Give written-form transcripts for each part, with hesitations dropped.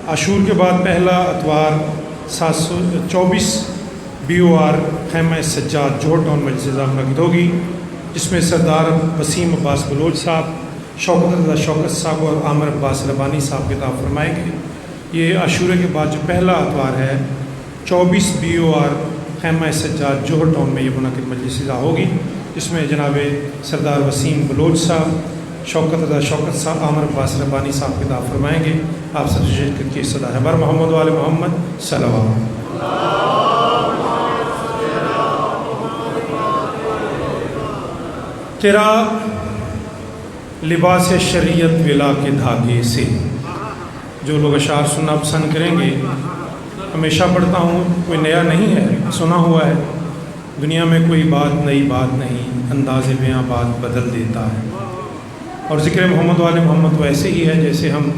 عاشور کے بعد پہلا اتوار 724 BOR خیمہ سجاد جوہر ٹاؤن مجلس اعظم منعقد ہوگی، جس میں سردار وسیم عباس بلوچ صاحب، شوکت رضا شوکت صاحب اور عامر عباس ربانی صاحب خطاب فرمائیں گے۔ یہ عاشورے کے بعد جو پہلا اتوار ہے 24 BOR خیمہ سجاد جوہر ٹاؤن میں یہ منعقد مجلس اعظم ہوگی، جس میں جناب سردار وسیم بلوچ صاحب، شوکت رضا شوکت صاحب، عامر عباس ربانی صاحب خطاب فرمائیں گے۔ آپ سب سے شرکت کی صدا ہے بر محمد وآل محمد صلوات۔ تیرا لباس شریعت ولا کے دھاگے سے، جو لوگ اشعار سننا پسند کریں گے، ہمیشہ پڑھتا ہوں، کوئی نیا نہیں ہے، سنا ہوا ہے، دنیا میں کوئی بات نئی بات نہیں، انداز بیاں بات بدل دیتا ہے۔ اور ذکر محمد وآل محمد تو ایسے ہی ہے جیسے ہم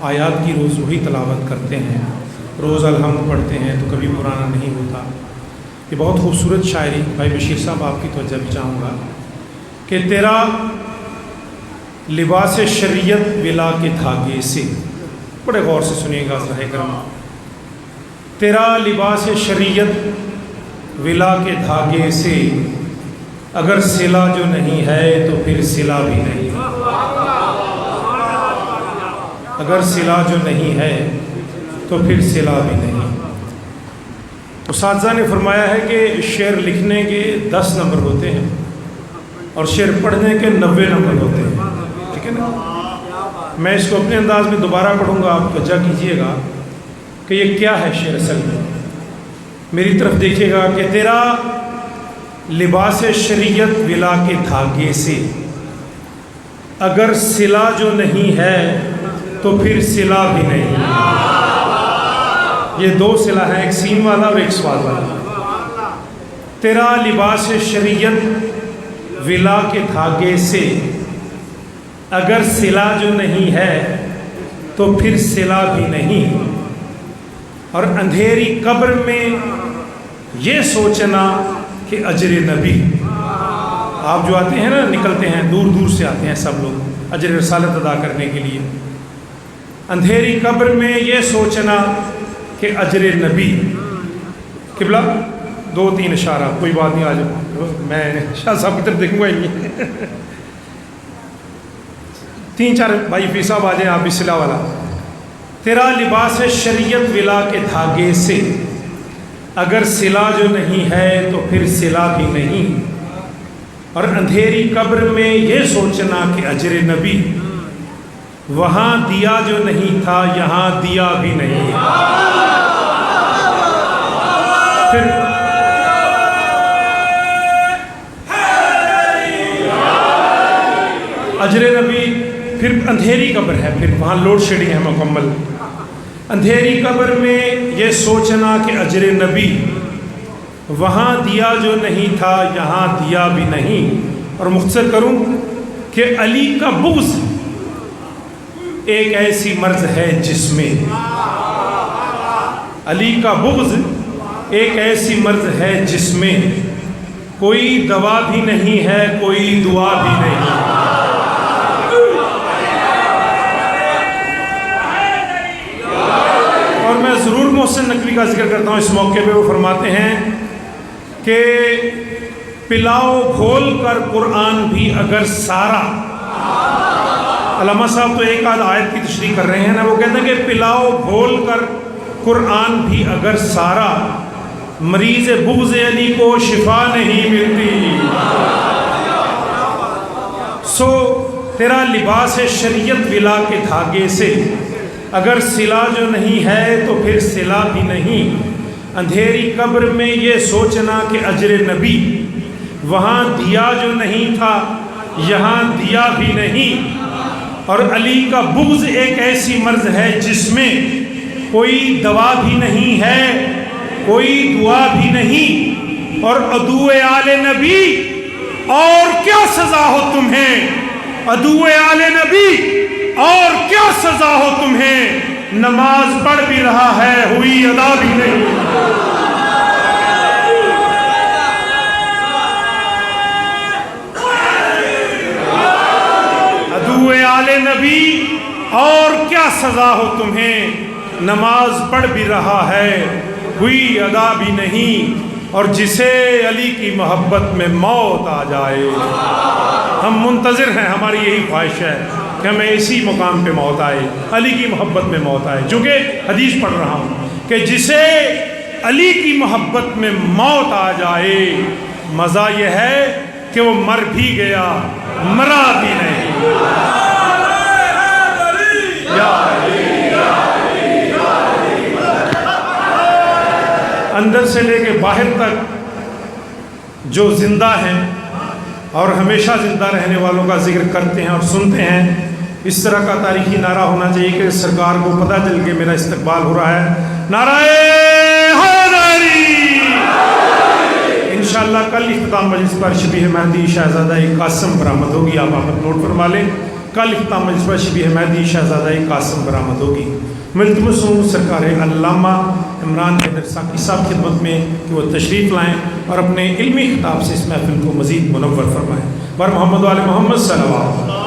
آیات کی روز وہی تلاوت کرتے ہیں، روز الحمد پڑھتے ہیں تو کبھی پرانا نہیں ہوتا۔ یہ بہت خوبصورت شاعری، بھائی بشیر صاحب آپ کی توجہ بھی چاہوں گا کہ تیرا لباس شریعت ولا کے دھاگے سے، بڑے غور سے سنیے گا ذرا کرم، تیرا لباس شریعت ولا کے دھاگے سے، اگر صلہ جو نہیں ہے تو پھر صلہ بھی نہیں، اگر صلہ جو نہیں ہے تو پھر صلہ بھی نہیں۔ اساتذہ نے فرمایا ہے کہ شعر لکھنے کے 10 نمبر ہوتے ہیں اور شعر پڑھنے کے 90 نمبر ہوتے ہیں، ٹھیک ہے نا؟ میں اس کو اپنے انداز میں دوبارہ پڑھوں گا، آپ توجہ کیجئے گا کہ یہ کیا ہے شعر اصل میں، میری طرف دیکھیے گا کہ تیرا لباس شریعت ولا کے دھاگے سے، اگر صلہ جو نہیں ہے تو پھر صلہ بھی نہیں۔ یہ 2 صلہ ہیں، ایک سین والا اور ایک سوال والا۔ تیرا لباس شریعت ولا کے دھاگے سے، اگر صلہ جو نہیں ہے تو پھر صلہ بھی نہیں، اور اندھیری قبر میں یہ سوچنا کہ اجر نبی، آپ جو آتے ہیں نا، نکلتے ہیں دور دور سے آتے ہیں سب لوگ اجر رسالت ادا کرنے کے لیے، اندھیری قبر میں یہ سوچنا کہ اجر نبی۔ قبلہ 2-3 اشارہ، کوئی بات نہیں، آج میں شاہ صاحب کی طرف دیکھوں گا ہی نہیں، 3-4 بھائی فی صاحب آ جائیں آپ بھی صلہ والا۔ تیرا لباس شریعت ولا کے دھاگے سے، اگر صلہ جو نہیں ہے تو پھر صلہ بھی نہیں، اور اندھیری قبر میں یہ سوچنا کہ اجر نبی، وہاں دیا جو نہیں تھا یہاں دیا بھی نہیں۔ پھر اجر نبی، پھر اندھیری قبر ہے، پھر وہاں لوڈ شیڈنگ ہے مکمل۔ اندھیری قبر میں یہ سوچنا کہ اجر نبی، وہاں دیا جو نہیں تھا یہاں دیا بھی نہیں۔ اور مختصر کروں کہ علی کا بغض ایک ایسی مرض ہے جس میں، علی کا بغض ایک ایسی مرض ہے جس میں کوئی دوا بھی نہیں ہے کوئی دعا بھی نہیں۔ اور میں ضرور محسن نقوی کا ذکر کرتا ہوں اس موقع پہ، وہ فرماتے ہیں کہ پلاؤ گھول کر قرآن بھی اگر سارا، علامہ صاحب تو ایک آدھ آیت کی تشریح کر رہے ہیں نا، وہ کہتے ہیں کہ پلاؤ گھول کر قرآن بھی اگر سارا، مریض بغض علی کو شفا نہیں ملتی۔ سو تیرا لباس شریعت ولا کے دھاگے سے، اگر صلہ جو نہیں ہے تو پھر صلہ بھی نہیں، اندھیری قبر میں یہ سوچنا کہ اجر نبی، وہاں دیا جو نہیں تھا یہاں دیا بھی نہیں، اور علی کا بغض ایک ایسی مرض ہے جس میں کوئی دوا بھی نہیں ہے کوئی دعا بھی نہیں، اور عدو آل نبی، اور کیا سزا ہو تمہیں، عدو آل نبی اور کیا سزا ہو تمہیں، نماز پڑھ بھی رہا ہے ہوئی ادا بھی نہیں۔ عدو آل نبی اور کیا سزا ہو تمہیں، نماز پڑھ بھی رہا ہے ہوئی ادا بھی نہیں، اور جسے علی کی محبت میں موت آ جائے۔ ہم منتظر ہیں، ہماری یہی خواہش ہے کہ ہمیں اسی مقام پہ موت آئے، علی کی محبت میں موت آئے، چونکہ حدیث پڑھ رہا ہوں کہ جسے علی کی محبت میں موت آ جائے، مزہ یہ ہے کہ وہ مر بھی گیا مرا بھی نہیں۔ اندر سے لے کے باہر تک جو زندہ ہیں اور ہمیشہ زندہ رہنے والوں کا ذکر کرتے ہیں اور سنتے ہیں، اس طرح کا تاریخی نعرہ ہونا چاہیے کہ سرکار کو پتہ چل کے میرا استقبال ہو رہا ہے۔ نعرہ حیدری! انشاءاللہ کل اختتام مجلس پر شبیہ مہدی شہزادہ قاسم برآمد ہوگی، آپ نوٹ فرما لیں، کل اختتام مجلس پر شبیہ مہدی شہزادہ قاسم برآمد ہوگی۔ ملتمس ہوں سرکار علامہ عمران حیدر ساقی صاحب خدمت میں کہ وہ تشریف لائیں اور اپنے علمی خطاب سے اس محفل کو مزید منور فرمائیں۔ بر محمد و آل محمد صلوات۔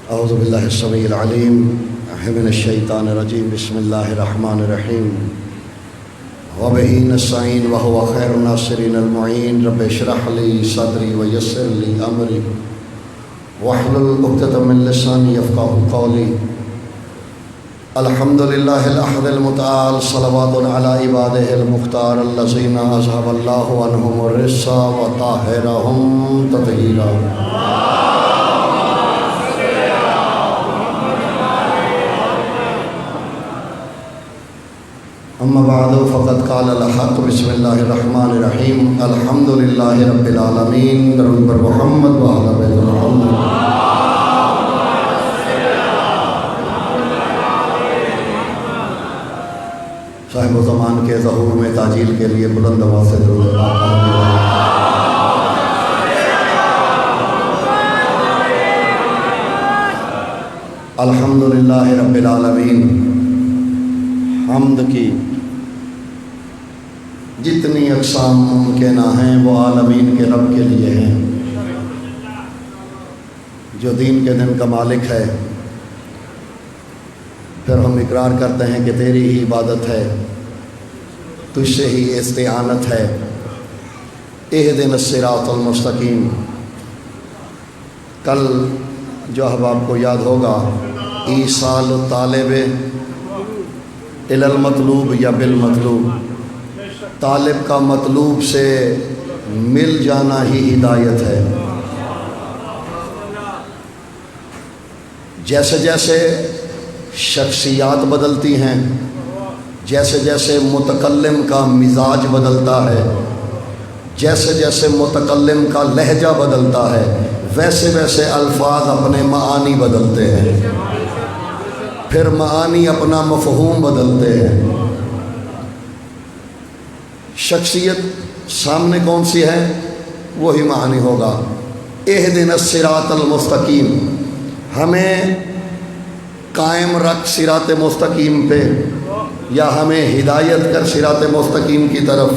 اعوذ باللہ السمیع العلیم من الشیطان الرجیم، بسم اللہ الرحمن الرحیم، وبہ نستعین وہو خیر الناصرین المعین، رب اشرح لی صدری ویسر لی امری واحلل عقدۃ من لسانی یفقہوا قولی۔ الحمد للہ الاحد المتعال، صلوات علی عبادہ المختار، الذین اذھب اللہ عنہم الرجس وطہرہم تطہیرا۔ اما بعد فقد قال الحق، بسم اللہ الرحمن الرحیم، الحمد للہ رب العالمین، درود بر محمد و آل بیت محمد۔ صاحب و زمان کے ظہور میں تاجیل کے لیے بلند آواز سے درود پاک الحمد للہ رب العالمین۔ حمد کی جتنی اقسام ممکنہ ہیں وہ عالمین کے رب کے لیے ہیں، جو دین کے دن کا مالک ہے۔ پھر ہم اقرار کرتے ہیں کہ تیری ہی عبادت ہے، تجھ سے ہی استعانت ہے۔ اہدنا الصراط المستقیم، کل جو احباب کو یاد ہوگا، ایصال الطالب الی المطلوب یا بالمطلوب، طالب کا مطلوب سے مل جانا ہی ہدایت ہے۔ جیسے جیسے شخصیات بدلتی ہیں، جیسے جیسے متکلم کا مزاج بدلتا ہے، جیسے جیسے متکلم کا لہجہ بدلتا ہے، ویسے ویسے الفاظ اپنے معانی بدلتے ہیں، پھر معانی اپنا مفہوم بدلتے ہیں۔ شخصیت سامنے کون سی ہے وہی معنی ہوگا۔ اہدنا الصراط المستقیم، ہمیں قائم رکھ صراط مستقیم پہ، یا ہمیں ہدایت کر صراط مستقیم کی طرف،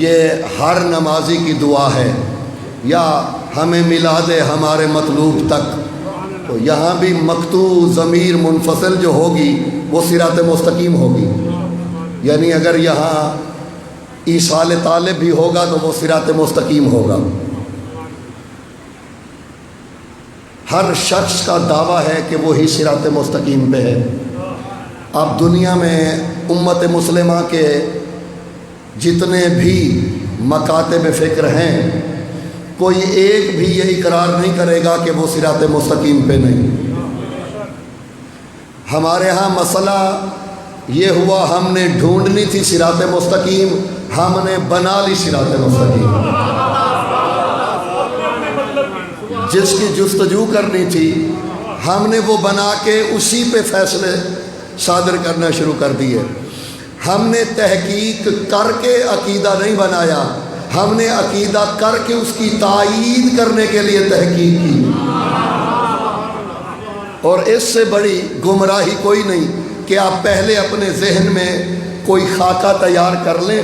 یہ ہر نمازی کی دعا ہے۔ یا ہمیں ملا دے ہمارے مطلوب تک، تو یہاں بھی مقطوع ضمیر منفصل جو ہوگی وہ صراط مستقیم ہوگی، یعنی اگر یہاں ایصال طالب بھی ہوگا تو وہ صراط مستقیم ہوگا۔ ہر شخص کا دعویٰ ہے کہ وہی صراط مستقیم پہ ہے۔ اب دنیا میں امت مسلمہ کے جتنے بھی مکاتب فکر ہیں، کوئی ایک بھی یہ اقرار نہیں کرے گا کہ وہ صراط مستقیم پہ نہیں۔ ہمارے ہاں مسئلہ یہ ہوا، ہم نے ڈھونڈنی تھی صراط مستقیم، ہم نے بنا لی صراط مستقیم۔ جس کی جستجو کرنی تھی ہم نے وہ بنا کے اسی پہ فیصلے صادر کرنا شروع کر دیے۔ ہم نے تحقیق کر کے عقیدہ نہیں بنایا، ہم نے عقیدہ کر کے اس کی تائید کرنے کے لیے تحقیق کی۔ اور اس سے بڑی گمراہی کوئی نہیں کہ آپ پہلے اپنے ذہن میں کوئی خاکہ تیار کر لیں،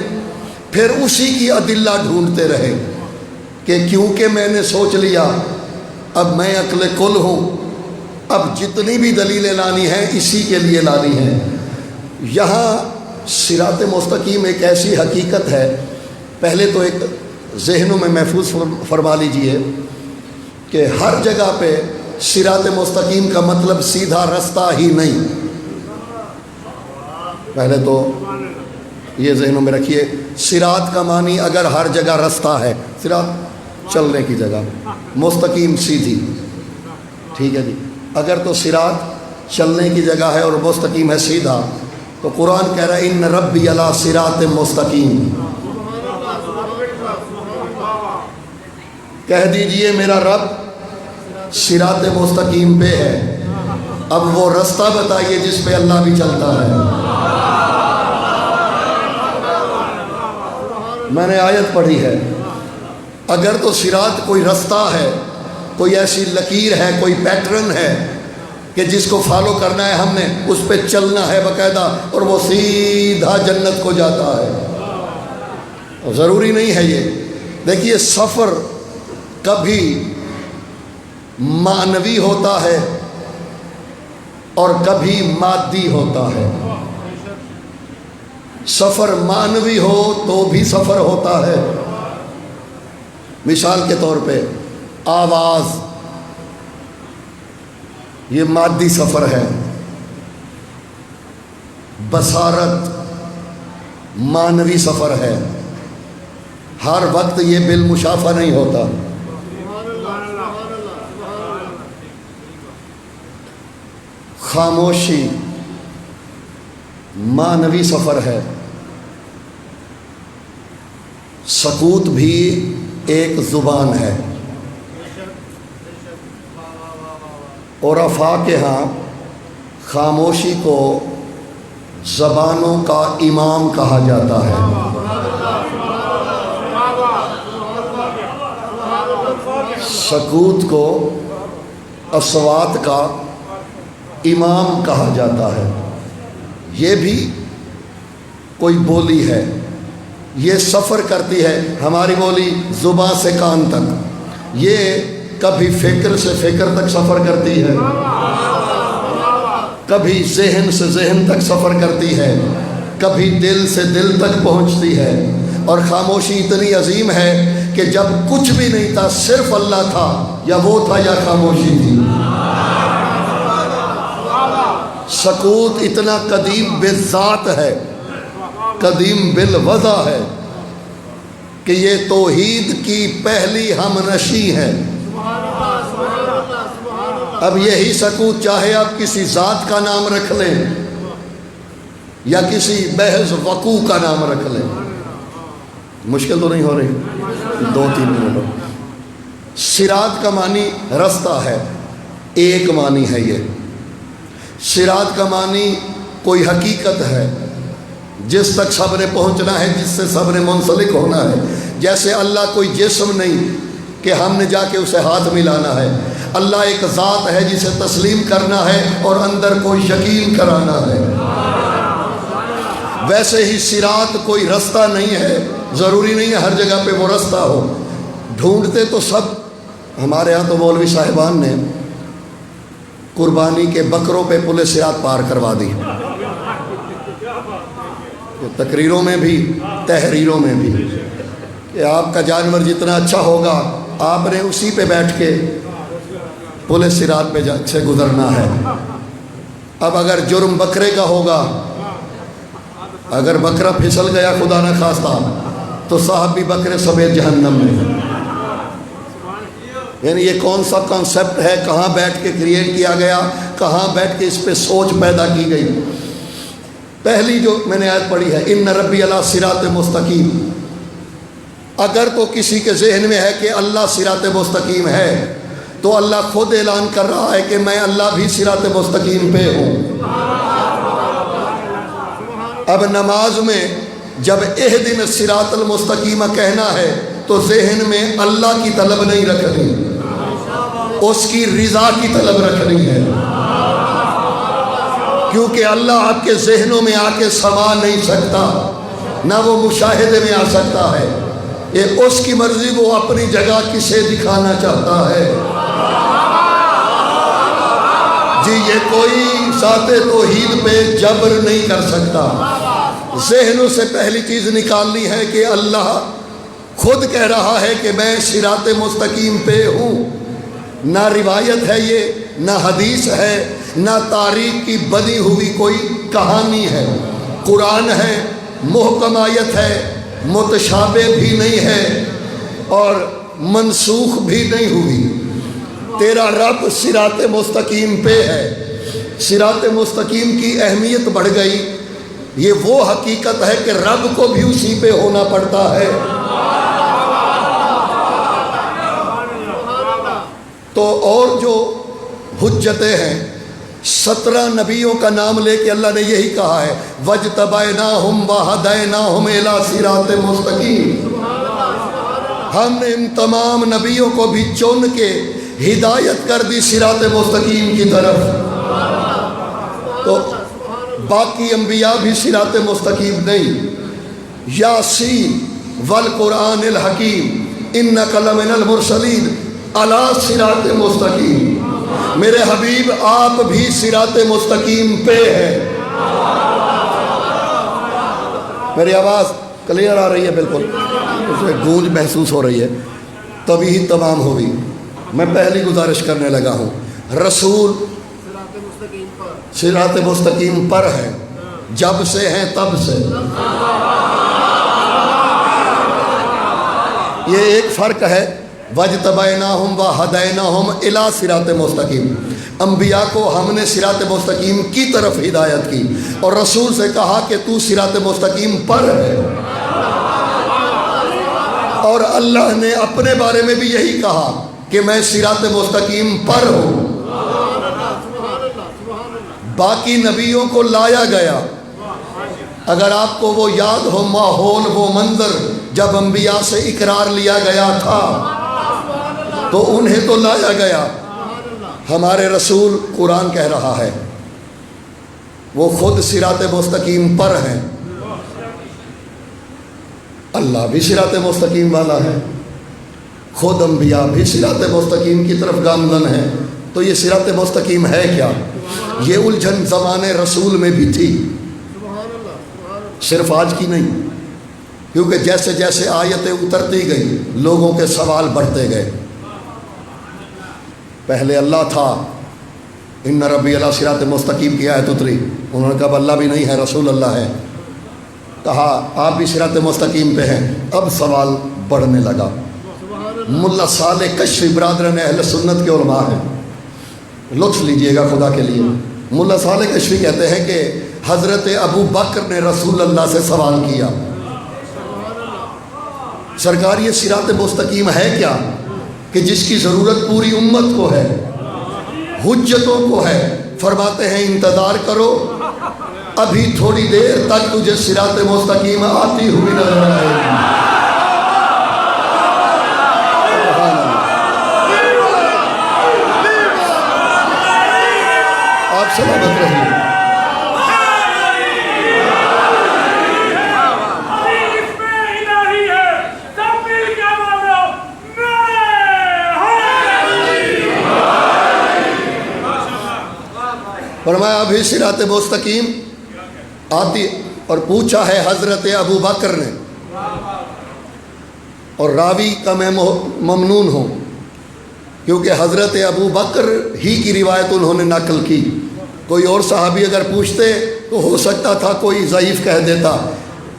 پھر اسی کی ادلہ ڈھونڈتے رہیں کہ کیونکہ میں نے سوچ لیا اب میں عقل کل ہوں، اب جتنی بھی دلیلیں لانی ہیں اسی کے لیے لانی ہیں۔ یہاں صراط مستقیم ایک ایسی حقیقت ہے، پہلے تو ایک ذہنوں میں محفوظ فرما لیجئے کہ ہر جگہ پہ صراط مستقیم کا مطلب سیدھا رستہ ہی نہیں، پہلے تو یہ ذہنوں میں رکھیے۔ صراط کا معنی اگر ہر جگہ رستہ ہے، صراط چلنے کی جگہ، مستقیم سیدھی، ٹھیک ہے جی، اگر تو صراط چلنے کی جگہ ہے اور مستقیم ہے سیدھا، تو قرآن کہہ رہا ہے ان ربی علی صراط مستقیم، کہہ دیجئے میرا رب صراط مستقیم پہ ہے۔ اب وہ رستہ بتائیے جس پہ اللہ بھی چلتا ہے۔ میں نے آیت پڑھی ہے، اگر تو صراط کوئی رستہ ہے، کوئی ایسی لکیر ہے، کوئی پیٹرن ہے کہ جس کو فالو کرنا ہے، ہم نے اس پہ چلنا ہے باقاعدہ، اور وہ سیدھا جنت کو جاتا ہے۔ ضروری نہیں ہے یہ، دیکھیے سفر کبھی معنوی ہوتا ہے اور کبھی مادی ہوتا ہے۔ سفر معنوی ہو تو بھی سفر ہوتا ہے، مثال کے طور پہ آواز، یہ مادی سفر ہے۔ بصارت معنوی سفر ہے، ہر وقت یہ بالمشافہ نہیں ہوتا۔ خاموشی معنوی سفر ہے، سکوت بھی ایک زبان ہے۔ عرفاء کے ہاں خاموشی کو زبانوں کا امام کہا جاتا ہے۔ سکوت کو اصوات کا امام کہا جاتا ہے۔ یہ بھی کوئی بولی ہے، یہ سفر کرتی ہے، ہماری بولی زبان سے کان تک، یہ کبھی فکر سے فکر تک سفر کرتی ہے، کبھی ذہن سے ذہن تک سفر کرتی ہے، کبھی دل سے دل تک پہنچتی ہے۔ اور خاموشی اتنی عظیم ہے کہ جب کچھ بھی نہیں تھا، صرف اللہ تھا، یا وہ تھا یا خاموشی تھی۔ سکوت اتنا قدیم بالذات ہے، قدیم بالوضع ہے کہ یہ توحید کی پہلی ہم نشی ہے۔ اب یہی سکوت چاہے آپ کسی ذات کا نام رکھ لیں یا کسی محض وقوع کا نام رکھ لیں، مشکل تو نہیں ہو رہی، 2-3 منٹ۔ صراط کا معنی رستہ ہے، ایک معنی ہے یہ۔ صراط کا معنی کوئی حقیقت ہے جس تک سب نے پہنچنا ہے، جس سے سب نے منسلک ہونا ہے۔ جیسے اللہ کوئی جسم نہیں کہ ہم نے جا کے اسے ہاتھ ملانا ہے، اللہ ایک ذات ہے جسے تسلیم کرنا ہے اور اندر کوئی یقین کرانا ہے۔ ویسے ہی صراط کوئی رستہ نہیں ہے، ضروری نہیں ہے ہر جگہ پہ وہ رستہ ہو، ڈھونڈتے تو سب۔ ہمارے ہاں تو مولوی صاحبان نے قربانی کے بکروں پہ پل صراط پار کروا دی، تقریروں میں بھی تحریروں میں بھی، کہ آپ کا جانور جتنا اچھا ہوگا آپ نے اسی پہ بیٹھ کے پل صراط پہ سے گزرنا ہے۔ اب اگر جرم بکرے کا ہوگا، اگر بکرا پھسل گیا خدا نہ خواستہ، تو صاحب بھی بکرے سمیت جہنم میں۔ یعنی یہ کون سا کانسیپٹ ہے، کہاں بیٹھ کے کریٹ کیا گیا، کہاں بیٹھ کے اس پہ سوچ پیدا کی گئی۔ پہلی جو میں نے آیت پڑھی ہے ان ربی علی صراط مستقیم، اگر تو کسی کے ذہن میں ہے کہ اللہ صراط مستقیم ہے تو اللہ خود اعلان کر رہا ہے کہ میں اللہ بھی صراط مستقیم پہ ہوں۔ اب نماز میں جب اہدنا الصراط المستقیم کہنا ہے تو ذہن میں اللہ کی طلب نہیں رکھنی، اس کی رضا کی طلب رکھنی ہے، کیونکہ اللہ آپ کے ذہنوں میں آ کے سما نہیں سکتا، نہ وہ مشاہدے میں آ سکتا ہے، یہ اس کی مرضی، وہ اپنی جگہ کسے دکھانا چاہتا ہے۔ جی یہ کوئی ذات توحید پہ جبر نہیں کر سکتا۔ ذہنوں سے پہلی چیز نکالنی ہے کہ اللہ خود کہہ رہا ہے کہ میں صراط مستقیم پہ ہوں، نہ روایت ہے یہ، نہ حدیث ہے، نہ تاریخ کی بنی ہوئی کوئی کہانی ہے، قرآن ہے، محکم آیت ہے، متشابہ بھی نہیں ہے اور منسوخ بھی نہیں ہوئی۔ تیرا رب صراط مستقیم پہ ہے۔ صراط مستقیم کی اہمیت بڑھ گئی، یہ وہ حقیقت ہے کہ رب کو بھی اسی پہ ہونا پڑتا ہے۔ تو اور جو حجتیں ہیں، 17 نبیوں کا نام لے کے اللہ نے یہی کہا ہے وَاجْتَبَيْنَاهُمْ وَهَدَيْنَاهُمْ إِلَىٰ صِرَاطٍ مُسْتَقِيمٍ۔ ہم نے ان تمام نبیوں کو بھی چن کے ہدایت کر دی صراط مستقیم کی طرف۔ تو باقی انبیاء بھی صراط مستقیم نہیں۔ یاسین والقرآن الحکیم انک لمن المرسلین علی صراط مستقیم۔ میرے حبیب آپ بھی صراط مستقیم پہ ہیں۔ میری آواز کلیئر آ رہی ہے؟ بالکل، اس میں گونج محسوس ہو رہی ہے، تبھی ہی تمام ہوگی۔ میں پہلی گزارش کرنے لگا ہوں، رسول صراط مستقیم پر ہے، جب سے ہیں تب سے۔ یہ ایک فرق ہے، وَاجْتَبَيْنَاهُمْ وَهَدَيْنَاهُمْ إِلَىٰ صِرَاطٍ مُسْتَقِيمٍ۔ انبیاء کو ہم نے صراط مستقیم کی طرف ہدایت کی، اور رسول سے کہا کہ تو صراط مستقیم پر ہے۔ اور اللہ نے اپنے بارے میں بھی یہی کہا کہ میں صراط مستقیم پر ہوں۔ باقی نبیوں کو لایا گیا۔ اگر آپ کو وہ یاد ہو ماحول، وہ منظر جب انبیاء سے اقرار لیا گیا تھا تو انہیں تو لایا گیا۔ ہمارے رسول قرآن کہہ رہا ہے وہ خود صراط مستقیم پر ہیں، اللہ بھی صراط مستقیم والا ہے، خود انبیاء بھی صراط مستقیم کی طرف گامزن ہیں۔ تو یہ صراط مستقیم ہے کیا؟ یہ الجھن زمانے رسول میں بھی تھی، صرف آج کی نہیں، کیونکہ جیسے جیسے آیتیں اترتی گئی لوگوں کے سوال بڑھتے گئے۔ پہلے اللہ تھا، ان ربی علی صراط مستقیم کی آیت اتری، انہوں نے کہا اللہ بھی نہیں ہے، رسول اللہ ہے، کہا آپ بھی صراط مستقیم پہ ہیں۔ اب سوال بڑھنے لگا۔ ملا صالح کشفی برادران اہل سنت کے علماء ہیں، لطف لیجئے گا خدا کے لیے۔ ملا صالح کشفی کہتے ہیں کہ حضرت ابو بکر نے رسول اللہ سے سوال کیا، سرکار یہ صراط مستقیم ہے کیا کہ جس کی ضرورت پوری امت کو ہے، حجتوں کو ہے؟ فرماتے ہیں انتظار کرو، ابھی تھوڑی دیر تک تجھے صراط مستقیم آتی ہوئی نظر آئے گی۔ آپ سلامت رہیے۔ فرمایا ابھی صراط مستقیم آتی، اور پوچھا ہے حضرت ابو بکر نے، اور راوی کا میں ممنون ہوں کیونکہ حضرت ابو بکر ہی کی روایت انہوں نے نقل کی۔ کوئی اور صحابی اگر پوچھتے تو ہو سکتا تھا کوئی ضعیف کہہ دیتا،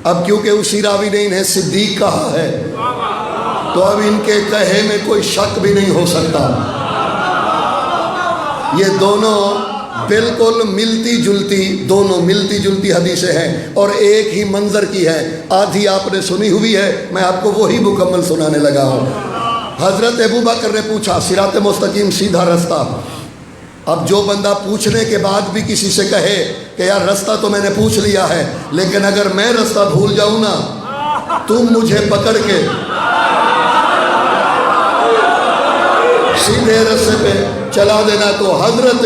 اب کیونکہ اسی راوی نے انہیں صدیق کہا ہے تو اب ان کے کہے میں کوئی شک بھی نہیں ہو سکتا۔ یہ دونوں بالکل ملتی جلتی حدیثیں ہیں اور ایک ہی منظر کی ہے، آدھی آپ نے سنی ہوئی ہے، میں آپ کو وہی مکمل سنانے لگا ہوں۔ حضرت ابو بکر نے پوچھا صراط مستقیم سیدھا رستہ. اب جو بندہ پوچھنے کے بعد بھی کسی سے کہے کہ یار رستہ تو میں نے پوچھ لیا ہے لیکن اگر میں رستہ بھول جاؤں نا تم مجھے پکڑ کے سیدھے رستے پہ چلا دینا. تو حضرت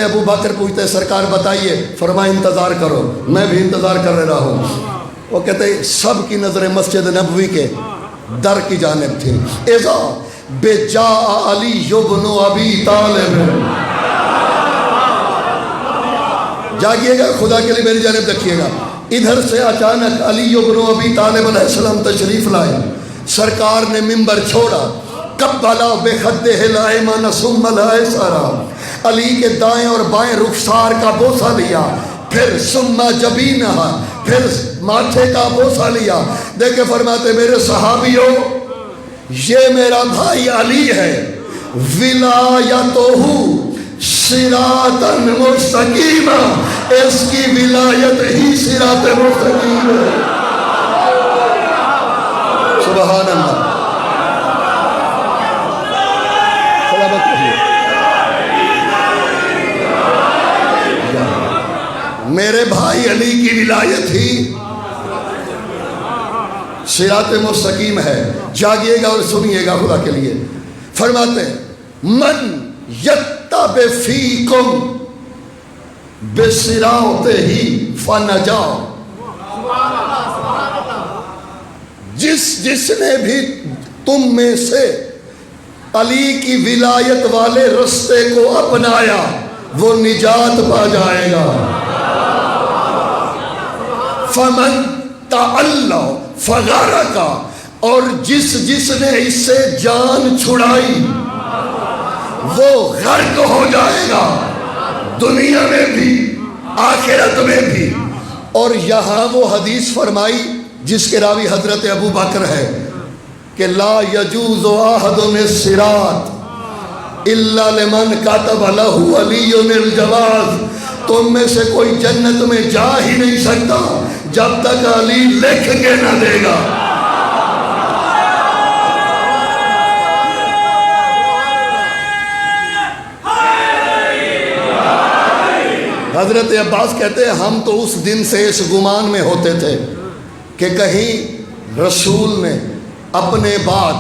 ابو بکر پوچھتے سرکار بتائیے. فرمایا انتظار کرو. میں بھی انتظار کر رہا ہوں. وہ کہتے سب کی نظریں مسجد نبوی کے در کی جانب تھی. اذا بجا علی بن ابی طالب. جاگیے گا خدا کے لیے میری جانب دیکھیے گا. ادھر سے اچانک علی بن ابی طالب علیہ السلام تشریف لائے. سرکار نے منبر چھوڑا. قبلا بخدہ الایمن ثم الایسرا. علی کے دائیں اور بائیں رخسار کا بوسہ لیا. پھر ثم جبینہا پھر ماتھے کا بوسہ لیا. دیکھے فرماتے میرے صحابیوں یہ میرا بھائی علی ہے. ولایتہ صراطا مستقیما. اس کی ولایت ہی صراط مستقیم ہے. سبحان اللہ. میرے بھائی علی کی ولایت ہی صراط مستقیم ہے. جاگیے گا اور سنیے گا خدا کے لیے. فرماتے من یتبع فیکم بصراطہ فنجا. جس نے بھی تم میں سے علی کی ولایت والے رستے کو اپنایا وہ نجات پا جائے گا. فمن تعلی فغرق. اور جس نے اس سے جان چھڑائی وہ غرق ہو جائے گا دنیا میں بھی آخرت میں بھی. اور یہاں وہ حدیث فرمائی جس کے راوی حضرت ابو بکر ہے کہ لا یجوز احد الصراط الا لمن کتب له علی الجواز. تم میں سے کوئی جنت میں جا ہی نہیں سکتا جب تک علی لکھ کے نہ دے گا. حضرت عباس کہتے ہیں ہم تو اس دن سے اس گمان میں ہوتے تھے کہ کہیں رسول نے اپنے بعد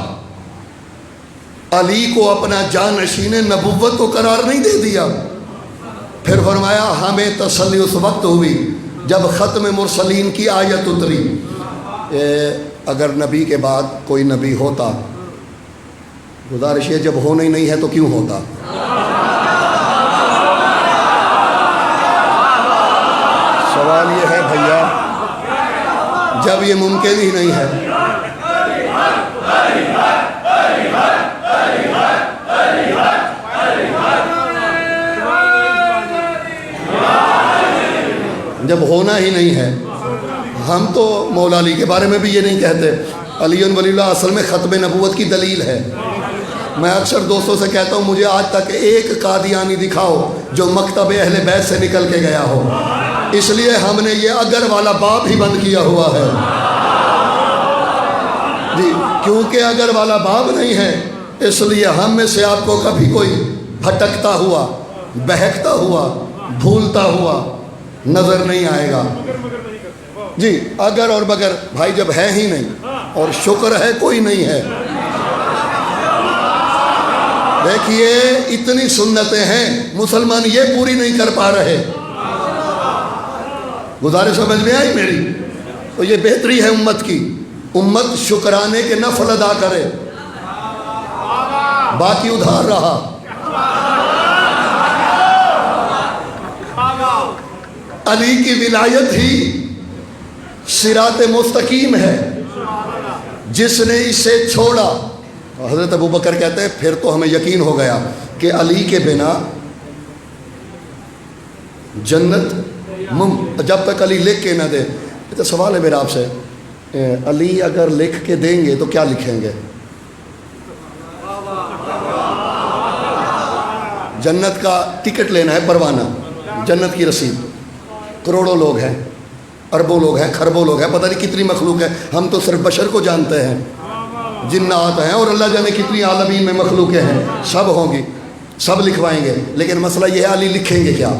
علی کو اپنا جانشین نبوت کو قرار نہیں دے دیا. پھر فرمایا ہمیں تسلی اس وقت ہوئی جب ختم مرسلین کی آیت اتری. اگر نبی کے بعد کوئی نبی ہوتا, گزارش یہ جب ہونا ہی نہیں ہے تو کیوں ہوتا. سوال یہ ہے بھیا جب یہ ممکن ہی نہیں ہے جب ہونا ہی نہیں ہے. ہم تو مولا علی کے بارے میں بھی یہ نہیں کہتے علی ولی اللہ اصل میں ختم نبوت کی دلیل ہے. میں اکثر دوستوں سے کہتا ہوں مجھے آج تک ایک قادیانی دکھاؤ جو مکتب اہل بیت سے نکل کے گیا ہو. اس لیے ہم نے یہ اگر والا باب ہی بند کیا ہوا ہے جی, کیونکہ اگر والا باب نہیں ہے اس لیے ہم میں سے آپ کو کبھی کوئی بھٹکتا ہوا, بہکتا ہوا, بھولتا ہوا نظر نہیں آئے گا جی. اگر اور بگر بھائی جب ہے ہی نہیں اور شکر ہے کوئی نہیں ہے. دیکھیے اتنی سنتیں ہیں مسلمان یہ پوری نہیں کر پا رہے. گزارش سمجھ میں آئی میری؟ تو یہ بہتری ہے امت کی. امت شکرانے کے نفل ادا کرے, باقی ادھار رہا. علی کی ولایت ہی صراط مستقیم ہے. جس نے اسے چھوڑا, حضرت ابو بکر کہتے ہیں پھر تو ہمیں یقین ہو گیا کہ علی کے بنا جنت جب تک علی لکھ کے نہ دے. تو سوال ہے میرا آپ سے, علی اگر لکھ کے دیں گے تو کیا لکھیں گے؟ جنت کا ٹکٹ لینا ہے, پروانہ, جنت کی رسید. کروڑوں لوگ ہیں, اربوں لوگ ہیں, کھربوں لوگ ہیں, پتہ نہیں کتنی مخلوق ہے. ہم تو صرف بشر کو جانتے ہیں جنات ہیں اور اللہ جانے کتنی عالمین میں مخلوقیں ہیں، سب ہوں گی، سب لکھوائیں گے، لیکن مسئلہ یہ ہے علی لکھیں گے کیا؟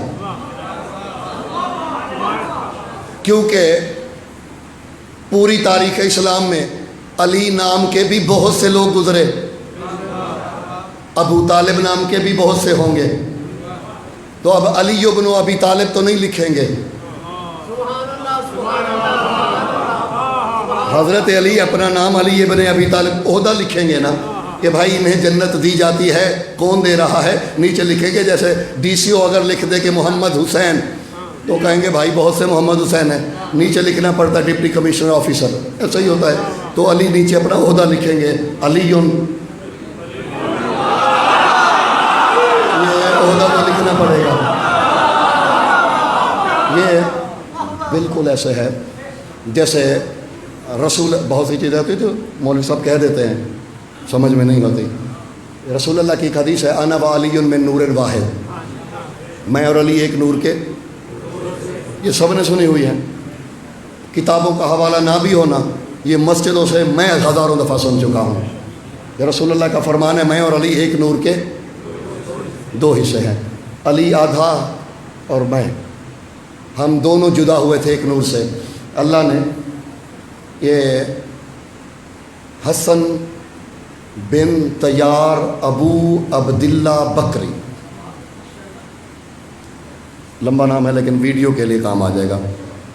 کیونکہ پوری تاریخ اسلام میں علی نام کے بھی بہت سے لوگ گزرے، ابو طالب نام کے بھی بہت سے ہوں گے، تو اب علی ابن ابی طالب تو نہیں لکھیں گے، حضرت علی اپنا نام علی ابن ابی طالب عہدہ لکھیں گے نا کہ بھائی انہیں جنت دی جاتی ہے، کون دے رہا ہے، نیچے لکھیں گے۔ جیسے ڈی سی او اگر لکھ دے کہ محمد حسین تو کہیں گے بھائی بہت سے محمد حسین ہیں، نیچے لکھنا پڑتا ہے ڈپٹی کمشنر آفیسر، ایسا ہی ہوتا ہے۔ تو علی نیچے اپنا عہدہ لکھیں گے، علی یہ عہدہ تو لکھنا پڑے گا۔ یہ بالکل ایسے ہے جیسے رسول، بہت سی چیزیں ہوتی تو مولوی صاحب کہہ دیتے ہیں سمجھ میں نہیں ہوتی۔ رسول اللہ کی ایک حدیث ہے، انا و علی من نور واحد، میں اور علی ایک نور کے، یہ سب نے سنی ہوئی ہے۔ کتابوں کا حوالہ نہ بھی ہونا، یہ مسجدوں سے میں ہزاروں دفعہ سن چکا ہوں۔ یہ رسول اللہ کا فرمان ہے، میں اور علی ایک نور کے دو حصے ہیں، علی آدھا اور میں، ہم دونوں جدا ہوئے تھے ایک نور سے۔ اللہ نے یہ حسن بن طیار ابو عبداللہ بکری، لمبا نام ہے لیکن ویڈیو کے لیے کام آ جائے گا،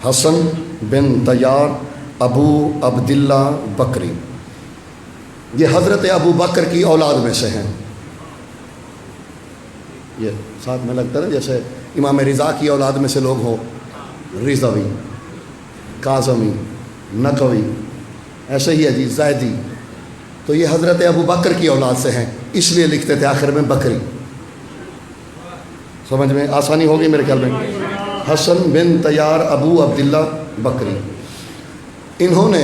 حسن بن طیار ابو عبداللہ بکری، یہ حضرت ابو بکر کی اولاد میں سے ہیں۔ یہ ساتھ میں لگتا ہے جیسے امام رضا کی اولاد میں سے لوگ ہوں، رضوی، کاظمی، نقوی، ایسے ہی ہے جی، زیدی، تو یہ حضرت ابو بکر کی اولاد سے ہیں، اس لیے لکھتے تھے آخر میں بکری۔ سمجھ میں آسانی ہوگی میرے خیال میں۔ حسن بن طیار ابو عبداللہ بکری، انہوں نے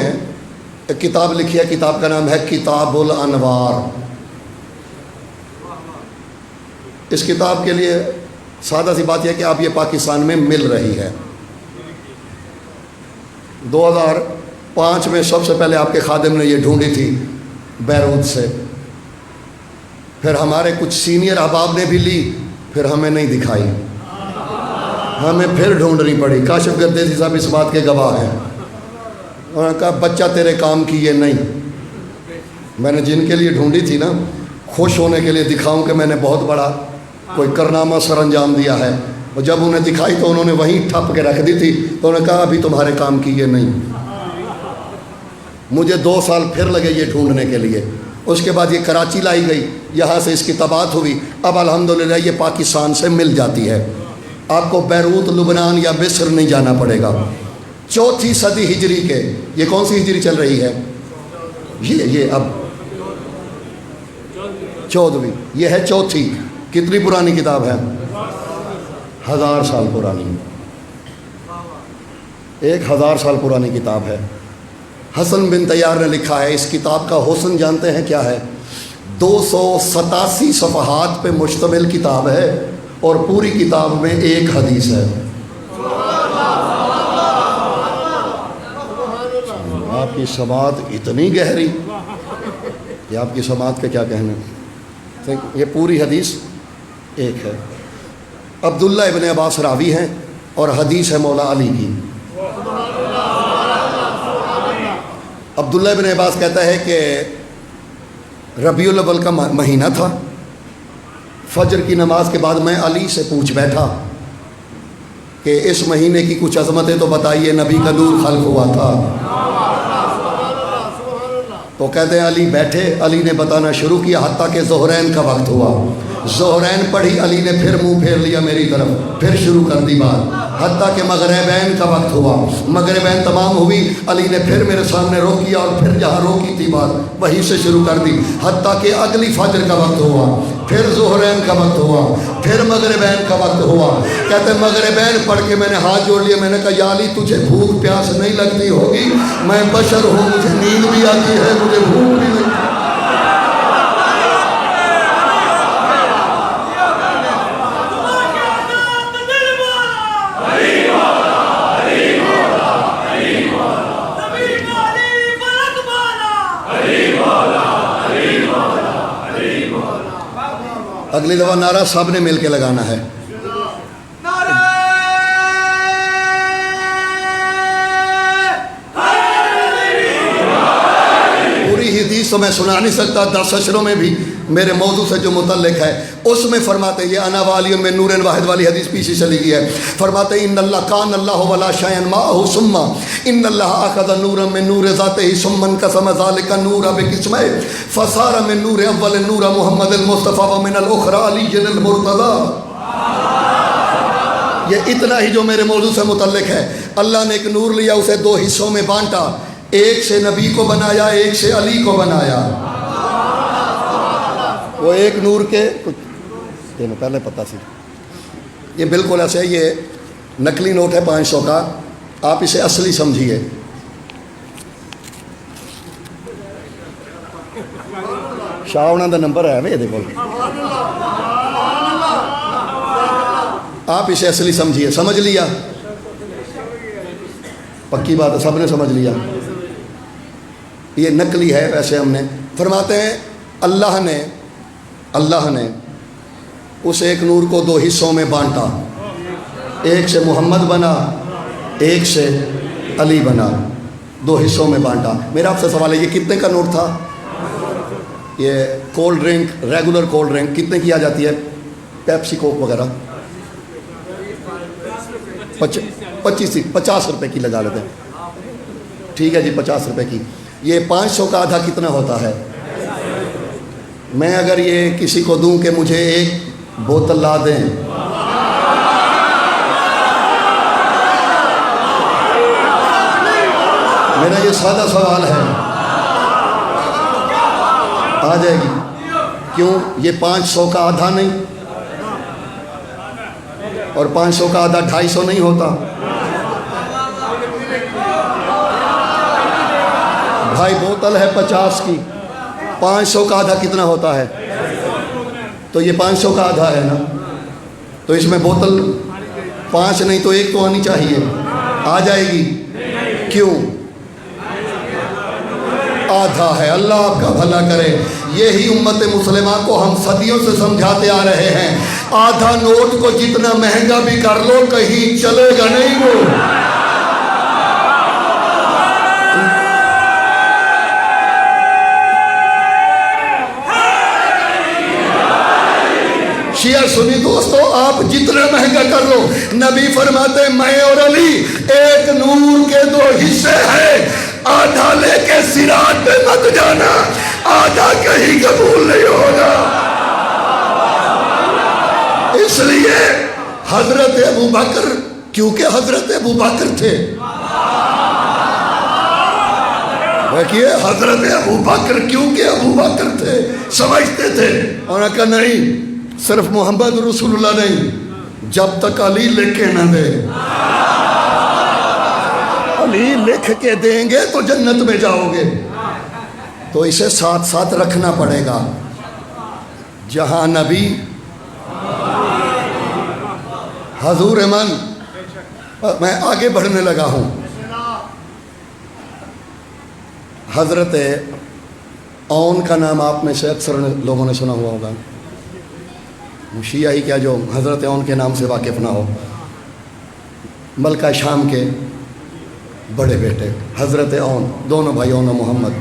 ایک کتاب لکھی ہے، کتاب کا نام ہے کتاب الانوار۔ اس کتاب کے لیے سادہ سی بات یہ ہے کہ اب یہ پاکستان میں مل رہی ہے۔ 2005 میں سب سے پہلے آپ کے خادم نے یہ ڈھونڈی تھی بیروت سے، پھر ہمارے کچھ سینئر احباب نے بھی لی، پھر ہمیں نہیں دکھائی، ہمیں پھر ڈھونڈنی پڑی۔ کاشف گردیسی صاحب اس بات کے گواہ ہیں۔ انہوں نے کہا بچہ تیرے کام کی یہ نہیں، میں نے جن کے لیے ڈھونڈی تھی نا، خوش ہونے کے لیے دکھاؤں کہ میں نے بہت بڑا کوئی کارنامہ سر انجام دیا ہے، اور جب انہیں دکھائی تو انہوں نے وہیں ٹھپ کے رکھ دی تھی، تو انہوں نے کہا ابھی تمہارے کام کی یہ نہیں۔ مجھے 2 سال پھر لگے یہ ڈھونڈنے کے لیے، اس کے بعد یہ کراچی لائی گئی، یہاں سے اس کی طباعت ہوئی، اب الحمدللہ یہ پاکستان سے مل جاتی ہے۔ آپ کو بیروت، لبنان یا مصر نہیں جانا پڑے گا۔ 4 صدی ہجری کے، یہ کون سی ہجری چل رہی ہے؟ یہ اب 14ویں، یہ ہے 4۔ کتنی پرانی کتاب ہے؟ 1000 سال پرانی، 1000 سال پرانی کتاب ہے۔ حسن بن طیار نے لکھا ہے، اس کتاب کا حسن جانتے ہیں کیا ہے؟ 287 صفحات پہ مشتمل کتاب ہے، اور پوری کتاب میں ایک حدیث ہے۔ آپ کی سماعت اتنی گہری کہ آپ کی سماعت کے کیا کہنے، یہ پوری حدیث ایک ہے۔ عبداللہ ابن عباس راوی ہیں اور حدیث ہے مولا علی کی۔ عبداللہ ابن عباس کہتا ہے کہ ربیع الاول کا مہینہ تھا، فجر کی نماز کے بعد میں علی سے پوچھ بیٹھا کہ اس مہینے کی کچھ عظمتیں تو بتائیے، نبی کا نور خلق ہوا تھا۔ تو کہتے ہیں علی بیٹھے، علی نے بتانا شروع کیا حتیٰ کہ ظہرین کا وقت ہوا، ظہرین پڑھی، علی نے پھر منہ پھیر لیا میری طرف، پھر شروع کر دی بات، حتیٰ کہ مغربین کا وقت ہوا، مغربین تمام ہوئی، علی نے پھر میرے سامنے روکی، اور پھر جہاں روکی تھی بات وہیں سے شروع کر دی، حتیٰ کہ اگلی فجر کا وقت ہوا، پھر ظہرین کا وقت ہوا، پھر مغربین کا وقت ہوا۔ کہتے ہیں مغربین پڑھ کے میں نے ہاتھ جوڑ لیا، میں نے کہا یا علی تجھے بھوک پیاس نہیں لگتی ہوگی، میں بشر ہوں، مجھے نیند بھی آتی ہے، مجھے بھوک بھی نہیں۔ اگلی دفعہ نعرہ سب نے مل کے لگانا ہے. حدیث تو میں سنا نہیں سکتا، 10 اشروں میں بھی میرے موضوع سے جو متعلق ہے اس میں فرماتے یہ انا والی میں نور واحد والی حدیث پیچھے چلی گئی ہے. فرماتے ان اللہ کان اللہ ولا شیء معه ثم ان اللہ اخذ نورا من نور ذاته ثم انقسم ذلك النور بقسمين فصار من نور اول نور محمد المصطفى ومن الاخرى علی المرتضی. یہ اتنا ہی جو میرے موضوع سے متعلق ہے. اللہ نے ایک نور لیا، اسے 2 حصوں میں بانٹا، ایک سے نبی کو بنایا، ایک سے علی کو بنایا. وہ ایک نور کے کچھ دنوں پہلے پتہ سی. یہ بالکل ایسے، یہ نقلی نوٹ ہے 500 کا، آپ اسے اصلی سمجھیے. شاہ انہوں کا نمبر ہے یہ دیکھو، آپ اسے اصلی سمجھیے. سمجھ لیا؟ پکی بات ہے، سب نے سمجھ لیا. یہ نقلی ہے ویسے. ہم نے فرماتے ہیں اللہ نے اس ایک نور کو 2 حصوں میں بانٹا، ایک سے محمد بنا، ایک سے علی بنا. 2 حصوں میں بانٹا. میرا آپ سے سوال ہے، یہ کتنے کا نوٹ تھا؟ یہ cold drink, regular cold drink کتنے کی آ جاتی ہے؟ پیپسی کوک وغیرہ 50 روپے کی لگا لیتے ہیں. ٹھیک ہے جی، 50 روپے کی. یہ 500 کا آدھا کتنا ہوتا ہے؟ میں اگر یہ کسی کو دوں کہ مجھے ایک بوتل لا دیں، میرا یہ سادہ سوال ہے، آ جائے گی؟ کیوں؟ یہ 500 کا آدھا نہیں، اور 500 کا آدھا 250 نہیں ہوتا. بھائی بوتل ہے 50 کی، 500 کا آدھا کتنا ہوتا ہے؟ تو یہ 500 کا آدھا ہے نا. تو اس میں بوتل 5 نہیں تو 1 تو آنی چاہیے. آ جائے گی؟ کیوں؟ آدھا ہے. اللہ آپ کا بھلا کرے. یہی امت مسلمہ کو ہم صدیوں سے سمجھاتے آ رہے ہیں، آدھا نوٹ کو جتنا مہنگا بھی کر لو کہیں چلے گا نہیں. وہ شیعہ سنی دوستو، آپ جتنا مہنگا کر لو، نبی فرماتے ہیں میں اور علی ایک نور کے 2 حصے ہیں، آدھا لے کے صراط پہ مت جانا، آدھا کہیں قبول نہیں ہوگا. اس لیے حضرت ابو بکر، کیونکہ حضرت ابو بکر تھے، دیکھیے حضرت ابو بکر کیونکہ ابو بکر تھے، سمجھتے تھے. انہوں نے کہا نہیں، صرف محمد رسول اللہ نہیں، جب تک علی لکھ کے نہ دے. علی لکھ کے دیں گے تو جنت میں جاؤ گے. تو اسے ساتھ ساتھ رکھنا پڑے گا. جہاں نبی حضور من، میں آگے بڑھنے لگا ہوں. حضرت اون کا نام آپ میں سے اکثر لوگوں نے سنا ہوا ہوگا. شیعہ ہی کیا جو حضرت اون کے نام سے واقف نہ ہو. ملکہ شام کے بڑے بیٹے حضرت اون، دونوں بھائی اون و محمد.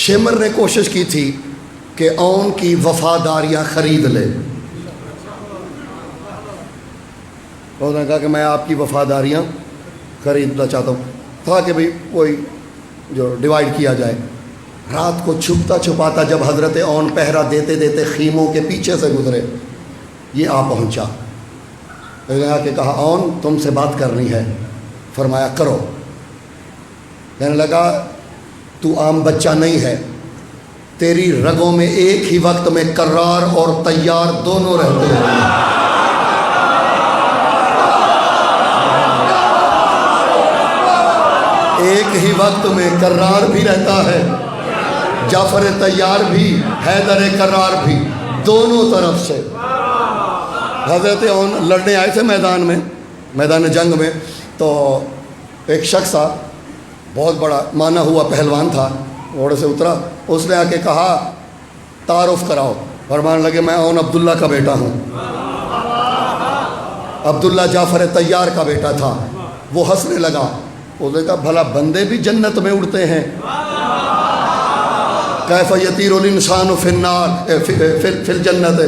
شمر نے کوشش کی تھی کہ اون کی وفاداریاں خرید لے. انہوں نے کہا کہ میں آپ کی وفاداریاں خریدنا چاہتا ہوں، تھا کہ بھئی کوئی جو ڈیوائیڈ کیا جائے. رات کو چھپتا چھپاتا جب حضرت اون پہرا دیتے دیتے خیموں کے پیچھے سے گزرے، یہ آ پہنچا. کہ کہا اون تم سے بات کرنی ہے. فرمایا کرو. کہنے لگا تو عام بچہ نہیں ہے، تیری رگوں میں ایک ہی وقت میں کرار اور تیار دونوں رہتے ہیں. ایک ہی وقت میں کرار بھی رہتا ہے، جعفر تیار بھی، حیدر کرار بھی، دونوں طرف سے. حضرت اون لڑنے آئے تھے میدان جنگ میں. تو ایک شخص تھا، بہت بڑا مانا ہوا پہلوان تھا، گھوڑے سے اترا. اس نے آ کے کہا تعارف کراؤ. فرمانے لگے میں اون عبداللہ کا بیٹا ہوں. عبداللہ جعفر طیار کا بیٹا تھا. وہ ہنسنے لگا. اس نے کہا بھلا بندے بھی جنت میں اڑتے ہیں؟ کیف یطیر الانسان فی النار فی الجنت،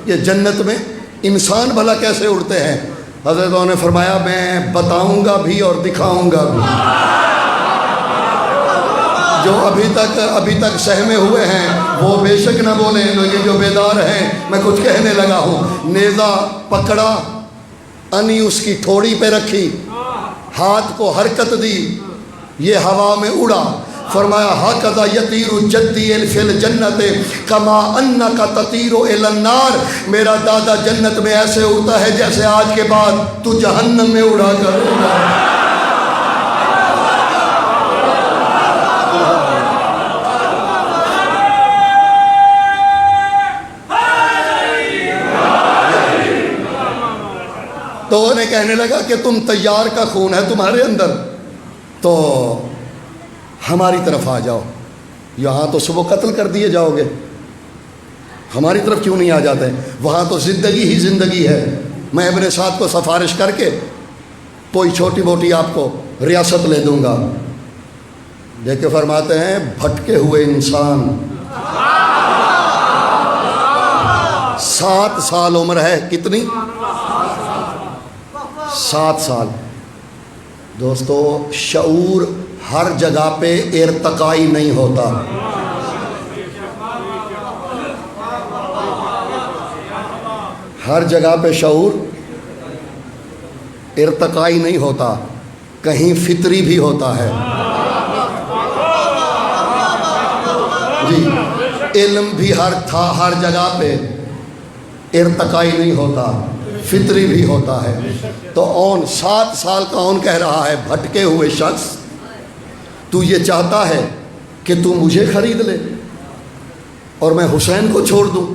یہ جنت میں انسان بھلا کیسے اڑتے ہیں؟ حضرت نے فرمایا میں بتاؤں گا بھی اور دکھاؤں گا بھی. جو ابھی تک سہمے ہوئے ہیں وہ بے شک نہ بولیں، لیکن جو بیدار ہیں میں کچھ کہنے لگا ہوں. نیزہ پکڑا، انی اس کی تھوڑی پہ رکھی، ہاتھ کو حرکت دی، یہ ہوا میں اڑا. فرمایا ہَکَذَا یطیر جدی فی الجنت کما انک تطیر الی النار، میرا دادا جنت میں ایسے اڑتا ہے جیسے آج کے بعد تو جہنم میں اڑا کر اڑا. تو انہیں کہنے لگا کہ تم طیار کا خون ہے تمہارے اندر، تو ہماری طرف آ جاؤ. یہاں تو صبح قتل کر دیے جاؤ گے، ہماری طرف کیوں نہیں آ جاتے؟ وہاں تو زندگی ہی زندگی ہے. میں ابن سعد کو سفارش کر کے کوئی چھوٹی موٹی آپ کو ریاست لے دوں گا. دیکھ کے فرماتے ہیں بھٹکے ہوئے انسان، 7 سال عمر ہے. کتنی؟ 7 سال. دوستو شعور ہر جگہ پہ ارتقائی نہیں ہوتا. ہر جگہ پہ شعور ارتقائی نہیں ہوتا، کہیں فطری بھی ہوتا ہے. جی علم بھی ہر جگہ پہ ارتقائی نہیں ہوتا، فطری بھی ہوتا ہے. تو اون 7 سال کا اون کہہ رہا ہے بھٹکے ہوئے شخص، تو یہ چاہتا ہے کہ تو مجھے خرید لے اور میں حسین کو چھوڑ دوں.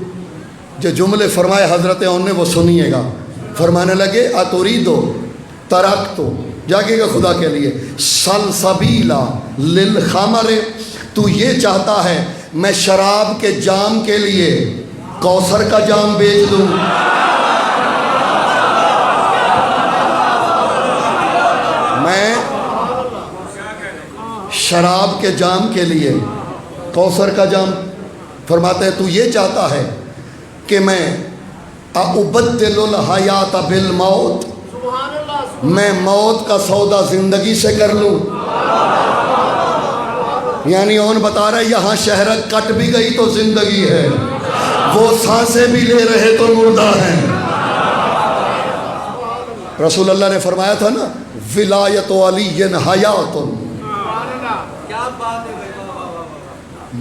جو جملے فرمائے حضرت اون نے وہ سنیے گا. فرمانے لگے اتریدو ترکتو، جاگے گا خدا کے لیے، سلسبیلا للخمر، تو یہ چاہتا ہے میں شراب کے جام کے لیے کوثر کا جام بیچ دوں. میں شراب کے جام کے لیے کوثر کا جام، فرماتے ہیں تو یہ چاہتا ہے کہ میں ابدل الحیات بالموت، میں موت کا سودا زندگی سے کر لوں. یعنی اون بتا رہا ہے یہاں شہرت کٹ بھی گئی تو زندگی ہے، وہ سانسیں بھی لے رہے تو مردہ ہیں. رسول اللہ نے فرمایا تھا نا ولایت علی حیات،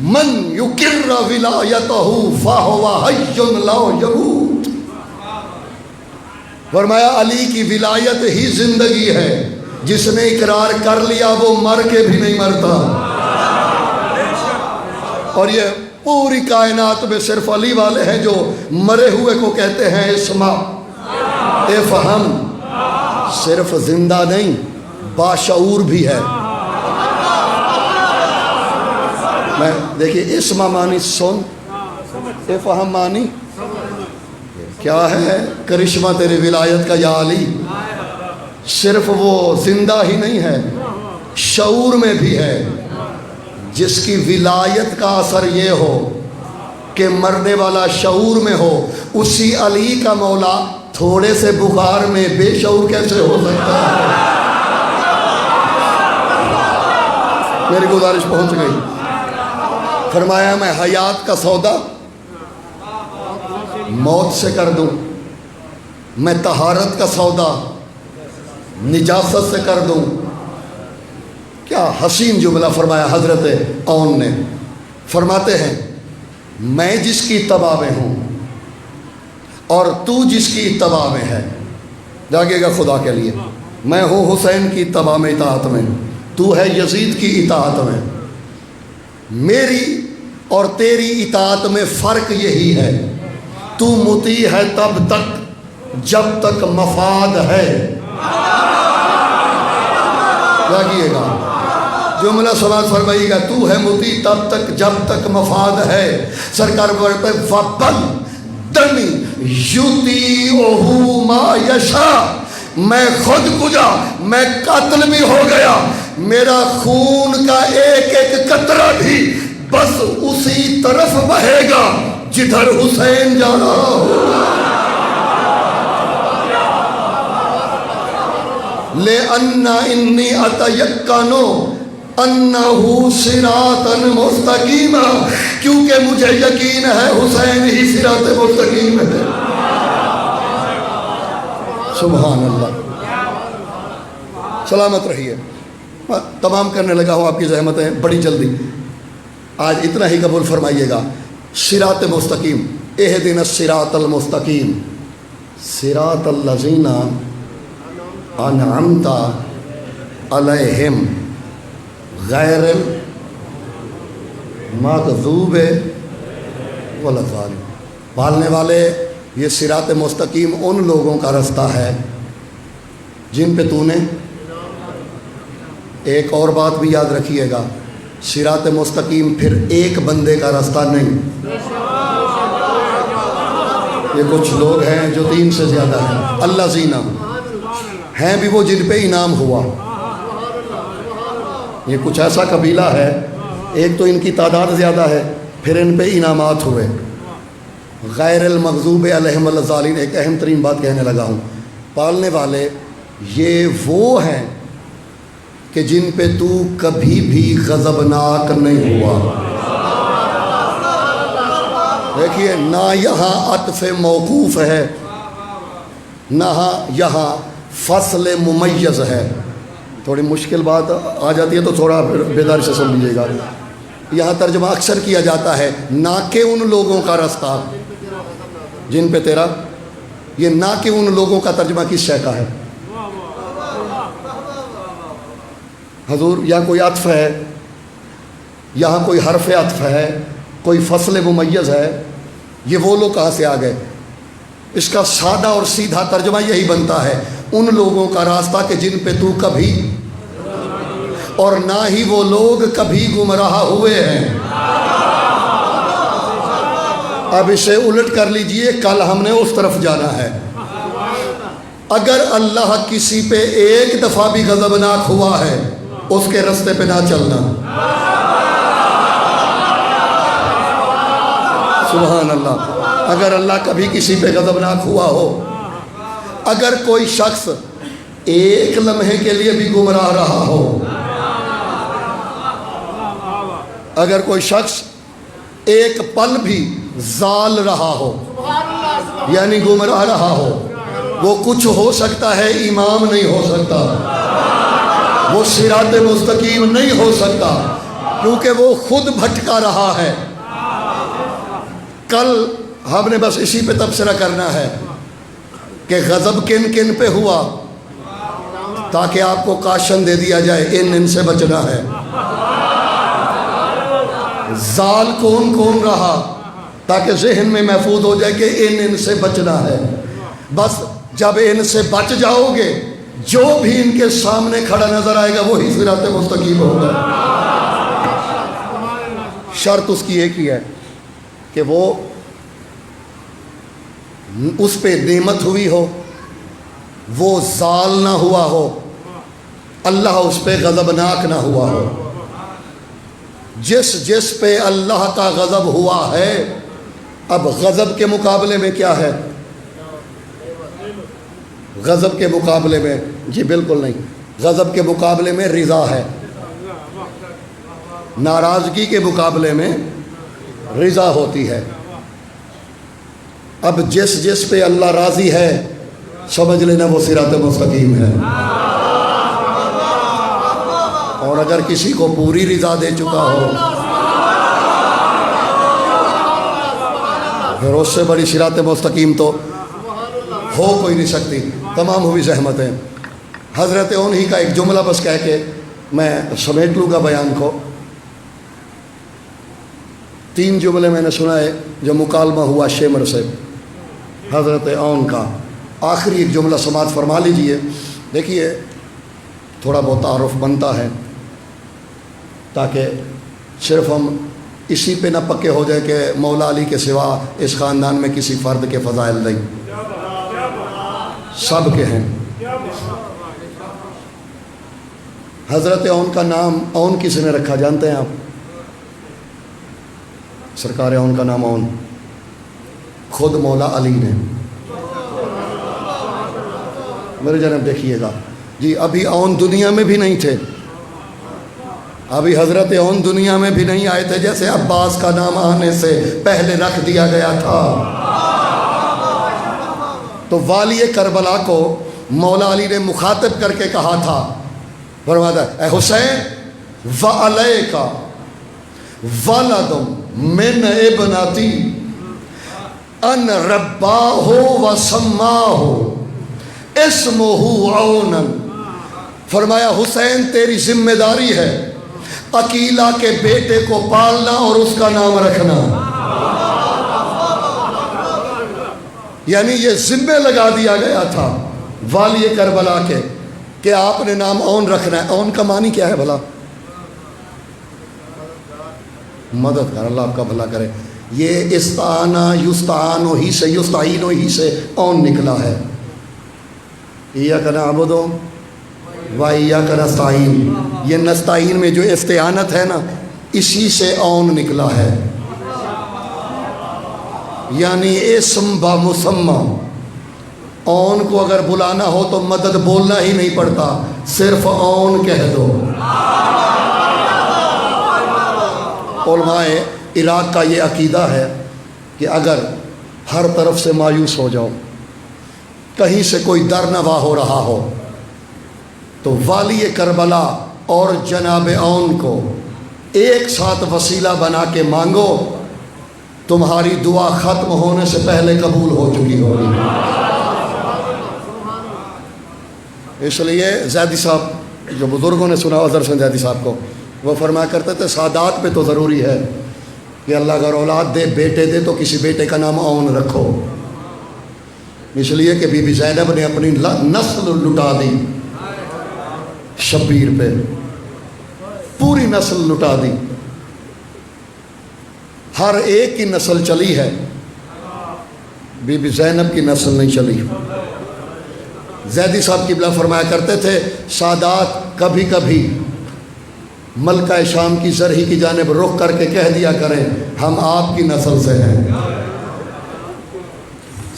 من یقر ولایتہ فہو حی لا یموت. فرمایا علی کی ولایت ہی زندگی ہے، جس نے اقرار کر لیا وہ مر کے بھی نہیں مرتا. اور یہ پوری کائنات میں صرف علی والے ہیں جو مرے ہوئے کو کہتے ہیں اسمع افہم، صرف زندہ نہیں باشعور بھی ہے. میں دیکھیے اسمع مانی سن، افہم مانی کیا ہے؟ کرشمہ تیری ولایت کا یا علی. صرف وہ زندہ ہی نہیں ہے، شعور میں بھی ہے. جس کی ولایت کا اثر یہ ہو کہ مرنے والا شعور میں ہو، اسی علی کا مولا تھوڑے سے بخار میں بے شعور کیسے ہو سکتا ہے؟ میری گزارش پہنچ گئی. فرمایا میں حیات کا سودا موت سے کر دوں، میں طہارت کا سودا نجاست سے کر دوں. کیا حسین جملہ فرمایا حضرت اون نے. فرماتے ہیں میں جس کی اتباع میں ہوں اور تو جس کی اتباع میں ہے، جاگے گا خدا کے لیے. میں ہوں حسین کی اتباع میں اطاعت میں، تو ہے یزید کی اطاعت میں. میری اور تیری اطاعت میں فرق یہی ہے، تو مطیع ہے تب تک جب تک مفاد ہے. جاگیے گا. جملہ سماعت فرمائیے گا، تو ہے مطیع تب تک جب تک مفاد ہے. سرکار پڑھتے فَبَلْ دَمِي يُطِيعُهُ مَا يَشَاءُ، میں خود کجا، میں قاتل بھی ہو گیا، میرا خون کا ایک ایک قطرہ بھی بس اسی طرف بہے گا جدھر حسین جا رہا ہوگا. لِأَنَّ إِنِّي أَتَيَقَّنُ أَنَّهُ صِرَاطًا مُسْتَقِيمًا، کیونکہ مجھے یقین ہے حسین ہی صراط مستقیم ہے. سبحان اللہ. سلامت رہیے. تمام کرنے لگا ہوں، آپ کی زحمتیں بڑی جلدی. آج اتنا ہی قبول فرمائیے گا. صراط مستقیم، اہدنا الصراط المستقیم، صراط الذین انعمت علیہم غیر المغضوب ولا الضالین. پالنے والے، یہ صراط مستقیم ان لوگوں کا رستہ ہے جن پہ تو نے. ایک اور بات بھی یاد رکھیے گا، صراط مستقیم پھر ایک بندے کا رستہ نہیں. یہ کچھ لوگ ہیں جو 3 سے زیادہ ہیں. اللہ زینہ ہیں بھی وہ جن پہ انعام ہوا. یہ کچھ ایسا قبیلہ ہے، ایک تو ان کی تعداد زیادہ ہے، پھر ان پہ انعامات ہوئے. غیر المغضوب علیہم ولا الضالین. ایک اہم ترین بات کہنے لگا ہوں، پالنے والے یہ وہ ہیں کہ جن پہ تو کبھی بھی غضبناک نہیں ہوا. دیکھیے، نہ یہاں عطف موقوف ہے، نہ یہاں فصل ممیز ہے. تھوڑی مشکل بات آ جاتی ہے تو تھوڑا بیداری سے سن لیجیے گا. یہاں ترجمہ اکثر کیا جاتا ہے نہ کہ ان لوگوں کا رستہ جن پہ تیرا. یہ نہ کہ ان لوگوں کا ترجمہ کس شے کا ہے حضور؟ یا کوئی عطف ہے، یہاں کوئی حرف عطف ہے، کوئی فصل ممیز ہے. یہ وہ لوگ کہاں سے آ گئے؟ اس کا سادہ اور سیدھا ترجمہ یہی بنتا ہے، ان لوگوں کا راستہ کہ جن پہ تو کبھی، اور نہ ہی وہ لوگ کبھی گمراہ ہوئے ہیں. اب اسے الٹ کر لیجئے، کل ہم نے اس طرف جانا ہے. اگر اللہ کسی پہ ایک دفعہ بھی غضبناک ہوا ہے، اس کے راستے پہ نہ چلنا. سبحان اللہ. اگر اللہ کبھی کسی پہ غضبناک ہوا ہو، اگر کوئی شخص ایک لمحے کے لیے بھی گمراہ رہا ہو، اگر کوئی شخص ایک پل بھی زال رہا ہو، یعنی گمراہ رہا ہو، وہ کچھ ہو سکتا ہے، امام نہیں ہو سکتا، وہ صراط مستقیم نہیں ہو سکتا، کیونکہ وہ خود بھٹکا رہا ہے. کل ہم نے بس اسی پہ تبصرہ کرنا ہے کہ غضب کن کن پہ ہوا، تاکہ آپ کو کاشن دے دیا جائے ان سے بچنا ہے. زال کون کون رہا، تاکہ ذہن میں محفوظ ہو جائے کہ ان سے بچنا ہے. بس جب ان سے بچ جاؤ گے، جو بھی ان کے سامنے کھڑا نظر آئے گا وہی صراط مستقیم ہوگا. شرط اس کی ایک ہی ہے کہ وہ اس پہ نعمت ہوئی ہو، وہ زال نہ ہوا ہو، اللہ اس پہ غضبناک نہ ہوا ہو. جس پہ اللہ کا غضب ہوا ہے، اب غضب کے مقابلے میں کیا ہے؟ غضب کے مقابلے میں، جی بالکل نہیں، غضب کے مقابلے میں رضا ہے. ناراضگی کے مقابلے میں رضا ہوتی ہے. اب جس پہ اللہ راضی ہے، سمجھ لینا وہ صراط مستقیم ہے. اور اگر کسی کو پوری رضا دے چکا ہو، پھر اس سے بڑی صراط مستقیم تو ہو کوئی نہیں سکتی. تمام ہوئی زحمتیں. حضرت انہی کا ایک جملہ بس کہہ کے میں سمیٹ لوں گا بیان کو. 3 جملے میں نے سنا ہے جو مکالمہ ہوا شیمر سے حضرت اون کا. آخری ایک جملہ سماعت فرما لیجئے. دیکھیے، تھوڑا بہت تعارف بنتا ہے. تاکہ صرف ہم اسی پہ نہ پکے ہو جائے کہ مولا علی کے سوا اس خاندان میں کسی فرد کے فضائل نہیں، سب کے ہیں۔ حضرت اون کا نام اون کس نے رکھا جانتے ہیں آپ؟ سرکار اون کا نام اون خود مولا علی نے۔ میرے جناب دیکھیے گا جی، ابھی اون دنیا میں بھی نہیں تھے، ابھی حضرت اون دنیا میں بھی نہیں آئے تھے، جیسے عباس کا نام آنے سے پہلے رکھ دیا گیا تھا۔ تو والی کربلا کو مولا علی نے مخاطب کر کے کہا تھا، فرمایا اے حسین وعلیک ولد من ابنتی ان رباہ وسماہ اسمہ عونا، فرمایا حسین تیری ذمہ داری ہے عقیلہ کے بیٹے کو پالنا اور اس کا نام رکھنا، یعنی یہ ذمہ لگا دیا گیا تھا والی کربلا کے کہ آپ نے نام اون رکھنا ہے۔ اون کا معنی کیا ہے بھلا؟ مددگار، اللہ آپ کا بھلا کرے۔ یہ استعانہ یستعانو ہی سے یستعینو ہی سے اون نکلا ہے۔ ایاک نعبد و ایاک نستعین، یہ نستعین میں جو استعانت ہے نا، اسی سے اون نکلا ہے، یعنی اسم با مسمى۔ اون کو اگر بلانا ہو تو مدد بولنا ہی نہیں پڑتا، صرف اون کہہ دو۔ علماء عراق کا یہ عقیدہ ہے کہ اگر ہر طرف سے مایوس ہو جاؤ، کہیں سے کوئی در نوا ہو رہا ہو، تو والی کربلا اور جناب اون کو ایک ساتھ وسیلہ بنا کے مانگو، تمہاری دعا ختم ہونے سے پہلے قبول ہو چکی ہوگی۔ اس لیے زیدی صاحب، جو بزرگوں نے سنا اظہر حسین زیدی صاحب کو، وہ فرمایا کرتے تھے سادات پہ تو ضروری ہے کہ اللہ اگر اولاد دے، بیٹے دے، تو کسی بیٹے کا نام اون رکھو، اس لیے کہ بی بی زینب نے اپنی نسل لٹا دی شبیر پہ، پوری نسل لٹا دی، ہر ایک کی نسل چلی ہے، بی بی زینب کی نسل نہیں چلی۔ زیدی صاحب قبلہ فرمایا کرتے تھے سادات کبھی کبھی ملکہ شام کی زرہی کی جانب رخ کر کے کہہ دیا کریں ہم آپ کی نسل سے ہیں۔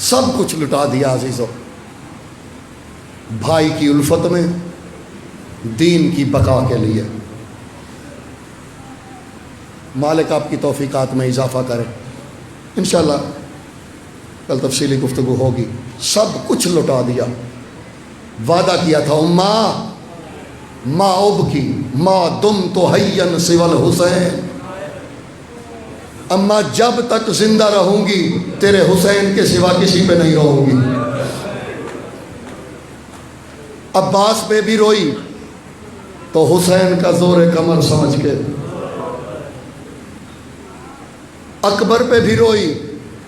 سب کچھ لٹا دیا عزیزو، بھائی کی الفت میں، دین کی بقا کے لیے۔ مالک آپ کی توفیقات میں اضافہ کرے، انشاءاللہ کل تفصیلی گفتگو ہوگی۔ سب کچھ لٹا دیا، وعدہ کیا تھا اماں ما ابکی ما دمت حیا سوی الحسین، اما جب تک زندہ رہوں گی تیرے حسین کے سوا کسی پہ نہیں رہوں گی۔ عباس پہ بھی روئی تو حسین کا زور کمر سمجھ کے، اکبر پہ بھی روئی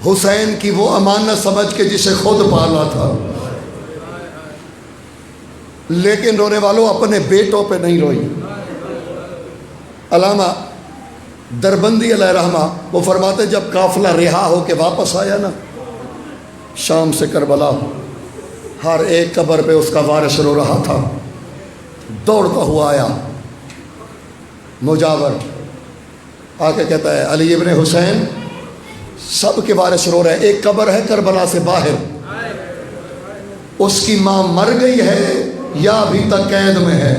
حسین کی وہ امانت سمجھ کے جسے خود پالا تھا، لیکن رونے والوں اپنے بیٹوں پہ نہیں روئی۔ علامہ دربندی علیہ رحمہ وہ فرماتے جب قافلہ رہا ہو کے واپس آیا نا شام سے کربلا، ہر ایک قبر پہ اس کا وارث رو رہا تھا، دوڑتا ہوا آیا مجاور، آ کے کہتا ہے علی ابن حسین سب کے وارث رو رہے ہیں، ایک قبر ہے کربلا سے باہر، اس کی ماں مر گئی ہے یا ابھی تک قید میں ہے،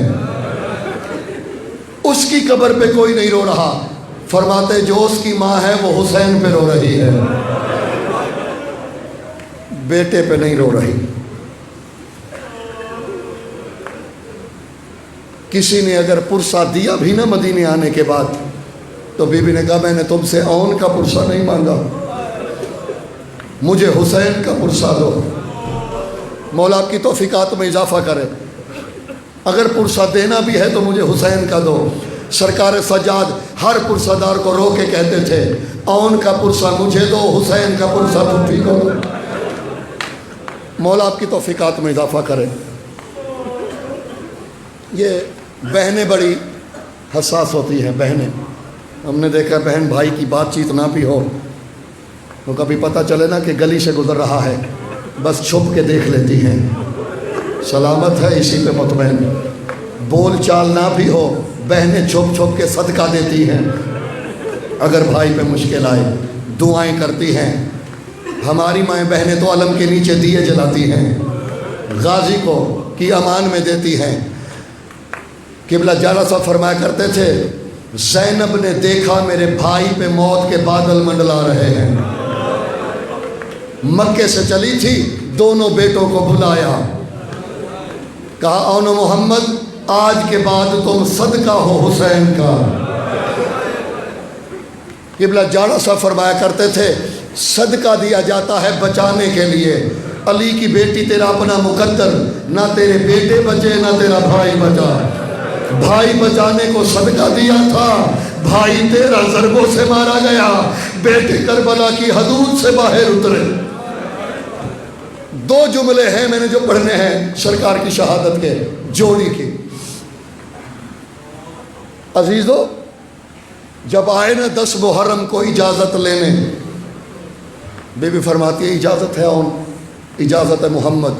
اس کی قبر پہ کوئی نہیں رو رہا۔ فرماتے جو اس کی ماں ہے وہ حسین پہ رو رہی ہے، بیٹے پہ نہیں رو رہی۔ کسی نے اگر پرسہ دیا بھی نا مدینے آنے کے بعد تو بی بی نے کہا میں نے تم سے اون کا پرسہ نہیں مانگا، مجھے حسین کا پرسہ دو۔ مولا آپ کی توفیقات میں اضافہ کرے، اگر پرسہ دینا بھی ہے تو مجھے حسین کا دو۔ سرکار سجاد ہر پرسہ دار کو رو کے کہتے تھے اون کا پرسہ مجھے دو، حسین کا پرسہ پھپھی کو دو۔ مولا آپ کی توفیقات میں اضافہ کرے۔ یہ بہنیں بڑی حساس ہوتی ہیں بہنیں. ہم نے دیکھا بہن بھائی کی بات چیت نہ بھی ہو تو کبھی پتہ چلے نا کہ گلی سے گزر رہا ہے بس چھپ کے دیکھ لیتی ہیں. سلامت ہے اسی پہ مطمئن. بول چال نہ بھی ہو بہنیں چھپ چھپ کے صدقہ دیتی ہیں اگر بھائی پہ مشکل آئے. دعائیں کرتی ہیں. ہماری مائیں بہنیں تو علم کے نیچے دیے جلاتی ہیں, غازی کو کی امان میں دیتی ہیں. قبلہ جالا صاحب فرمایا کرتے تھے زینب نے دیکھا میرے بھائی پہ موت کے بادل منڈلا رہے ہیں. مکے سے چلی تھی, دونوں بیٹوں کو بلایا, کہا اونو محمد آج کے بعد تم صدقہ ہو حسین کا. قبلہ جاڑا صاحب فرمایا کرتے تھے صدقہ دیا جاتا ہے بچانے کے لیے. علی کی بیٹی تیرا اپنا مقدر, نہ تیرے بیٹے بچے نہ تیرا بھائی بچا. بھائی بچانے کو صدقہ دیا تھا, بھائی 13 ضربوں سے مارا گیا, بیٹے کربلا کی حدود سے باہر اترے. 2 جملے ہیں میں نے جو پڑھنے ہیں سرکار کی شہادت کے جوڑی کی. عزیزو جب آئے نا 10 محرم کو اجازت لینے, بی بی فرماتی ہے اجازت ہے اجازت ہے محمد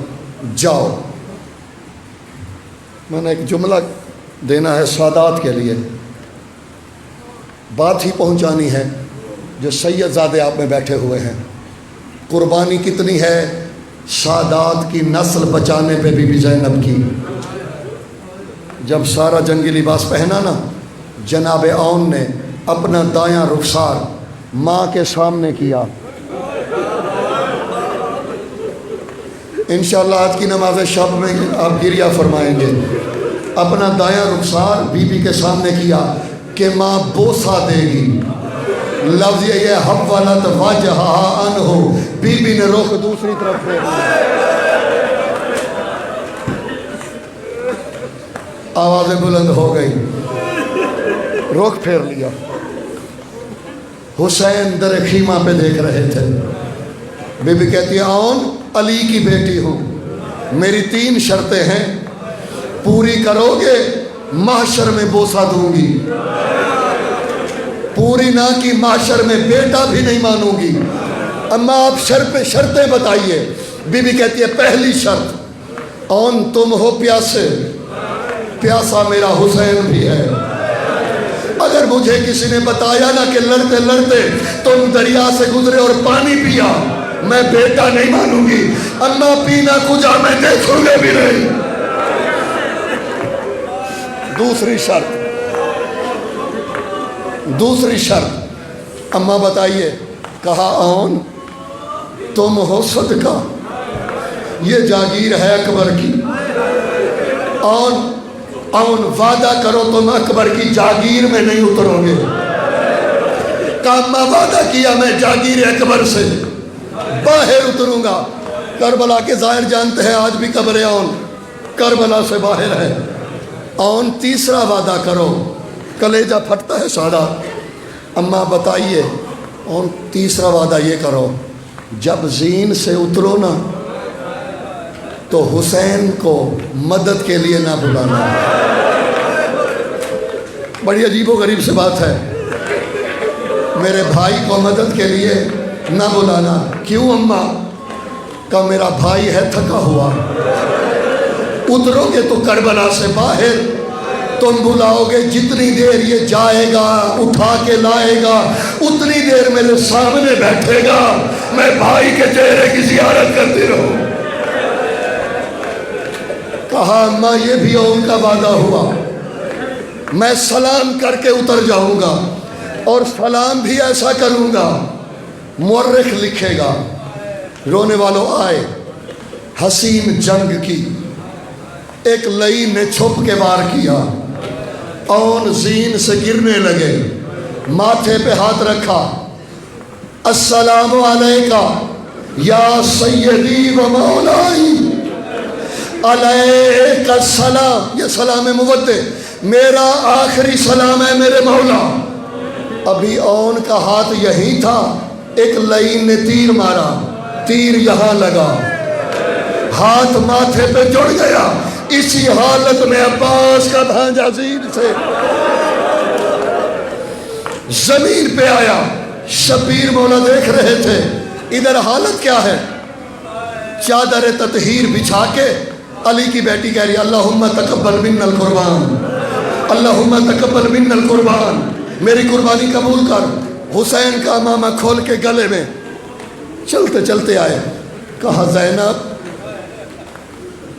جاؤ. میں نے ایک جملہ دینا ہے سادات کے لیے, بات ہی پہنچانی ہے جو سید زادے آپ میں بیٹھے ہوئے ہیں. قربانی کتنی ہے سادات کی نسل بچانے پہ بی بی زینب کی. جب سارا جنگی لباس پہنا نا, جناب اون نے اپنا دایاں رخسار ماں کے سامنے کیا. انشاءاللہ آج کی نماز شب میں آپ گریہ فرمائیں گے. اپنا دایاں رخسار بی بی کے سامنے کیا کہ ماں بوسہ دے گی. لفظ یہ حولت وجہہا عنہ, بی بی نے رخ دوسری طرف پھیر لیا. آوازیں بلند ہو گئی, رخ پھیر لیا. حسین در خیمہ پہ دیکھ رہے تھے. بی بی کہتی ہے اون علی کی بیٹی ہوں, میری 3 شرطیں ہیں, پوری کرو گے محشر میں بوسہ دوں گی, پوری نہ کی محشر میں بیٹا بھی نہیں مانوں گی. اما آپ شرطیں بتائیے. بی بی کہتی ہے پہلی شرط اون تم ہو پیاسے, پیاسا میرا حسین بھی ہے. اگر مجھے کسی نے بتایا نا کہ لڑتے لڑتے تم دریا سے گزرے اور پانی پیا, میں بیٹا نہیں مانوں گی. اما پینا کجا میں دیکھوں گے بھی نہیں. دوسری شرط اما بتائیے. کہا اون تم ہو صدقہ, یہ جاگیر ہے اکبر کی. اون وعدہ کرو تم اکبر کی جاگیر میں نہیں اترو گے. کاما وعدہ کیا میں جاگیر اکبر سے باہر اتروں گا. کربلا کے ظاہر جانتے ہیں آج بھی قبر اون کربلا سے باہر ہے. اون تیسرا وعدہ کرو, کلیجہ پھٹتا ہے سارا. اما بتائیے اون تیسرا وعدہ یہ کرو, جب زین سے اترو نا تو حسین کو مدد کے لیے نہ بلانا. بڑی عجیب و غریب سی بات ہے, میرے بھائی کو مدد کے لیے نہ بلانا. کیوں اماں؟ کہ میرا بھائی ہے تھکا ہوا. اترو گے تو کربلا سے باہر تم بلاؤ گے, جتنی دیر یہ جائے گا اٹھا کے لائے گا اتنی دیر میرے سامنے بیٹھے گا, میں بھائی کے چہرے کی زیارت کرتی رہوں. کہا اماں یہ بھی ان کا وعدہ ہوا, میں سلام کر کے اتر جاؤں گا اور سلام بھی ایسا کروں گا. مورخ لکھے گا, رونے والوں آئے, حسین جنگ کی, ایک لئی نے چھپ کے وار کیا, اون زین سے گرنے لگے, ماتھے پہ ہاتھ رکھا, السلام علیکہ یا سیدی و مولائی, علیکہ السلام, یہ سلام مودع, میرا آخری سلام ہے میرے مولا. ابھی اون کا ہاتھ یہی تھا, ایک لئی نے تیر مارا, تیر یہاں لگا, ہاتھ ماتھے پہ جڑ گیا. اسی حالت میں عباس کا بھانجا زین سے زمین پہ آیا. شبیر مولا دیکھ رہے تھے ادھر حالت کیا ہے. چادر تطہیر بچھا کے علی کی بیٹی کہہ رہی اللہم تقبل منا القربان، اللہم تقبل منا القربان، میری قربانی قبول کر. حسین کا امامہ کھول کے گلے میں چلتے چلتے آئے. کہا زینب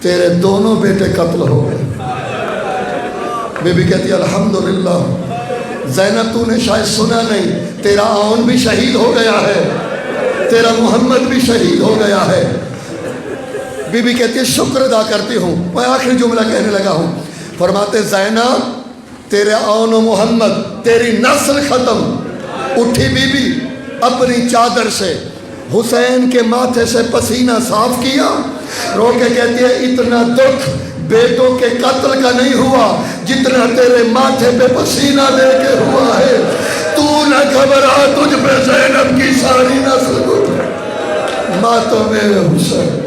تیرے دونوں بیٹے قتل ہو گئے. بی بی کہتی الحمدللہ. زینب تو نے شاید سنا نہیں، تیرا آون بھی شہید ہو گیا ہے، تیرا محمد بھی شہید ہو گیا ہے. بی بی کہتی ہے شکر ادا کرتی ہوں. میں آخری جملہ کہنے لگا ہوں. فرماتے زینب تیرے آون و محمد، تیری نسل ختم. اٹھی بی بی اپنی چادر سے حسین کے ماتھے سے پسینہ صاف کیا، رو کے کہتی ہے اتنا دکھ بیٹوں کے قتل کا نہیں ہوا جتنا تیرے ماتھے پہ پسینہ لے کے ہوا ہے. تو نہ گھبرا، تجھ پہ زینب کی ساری نسل کو ماتوں میں حسین.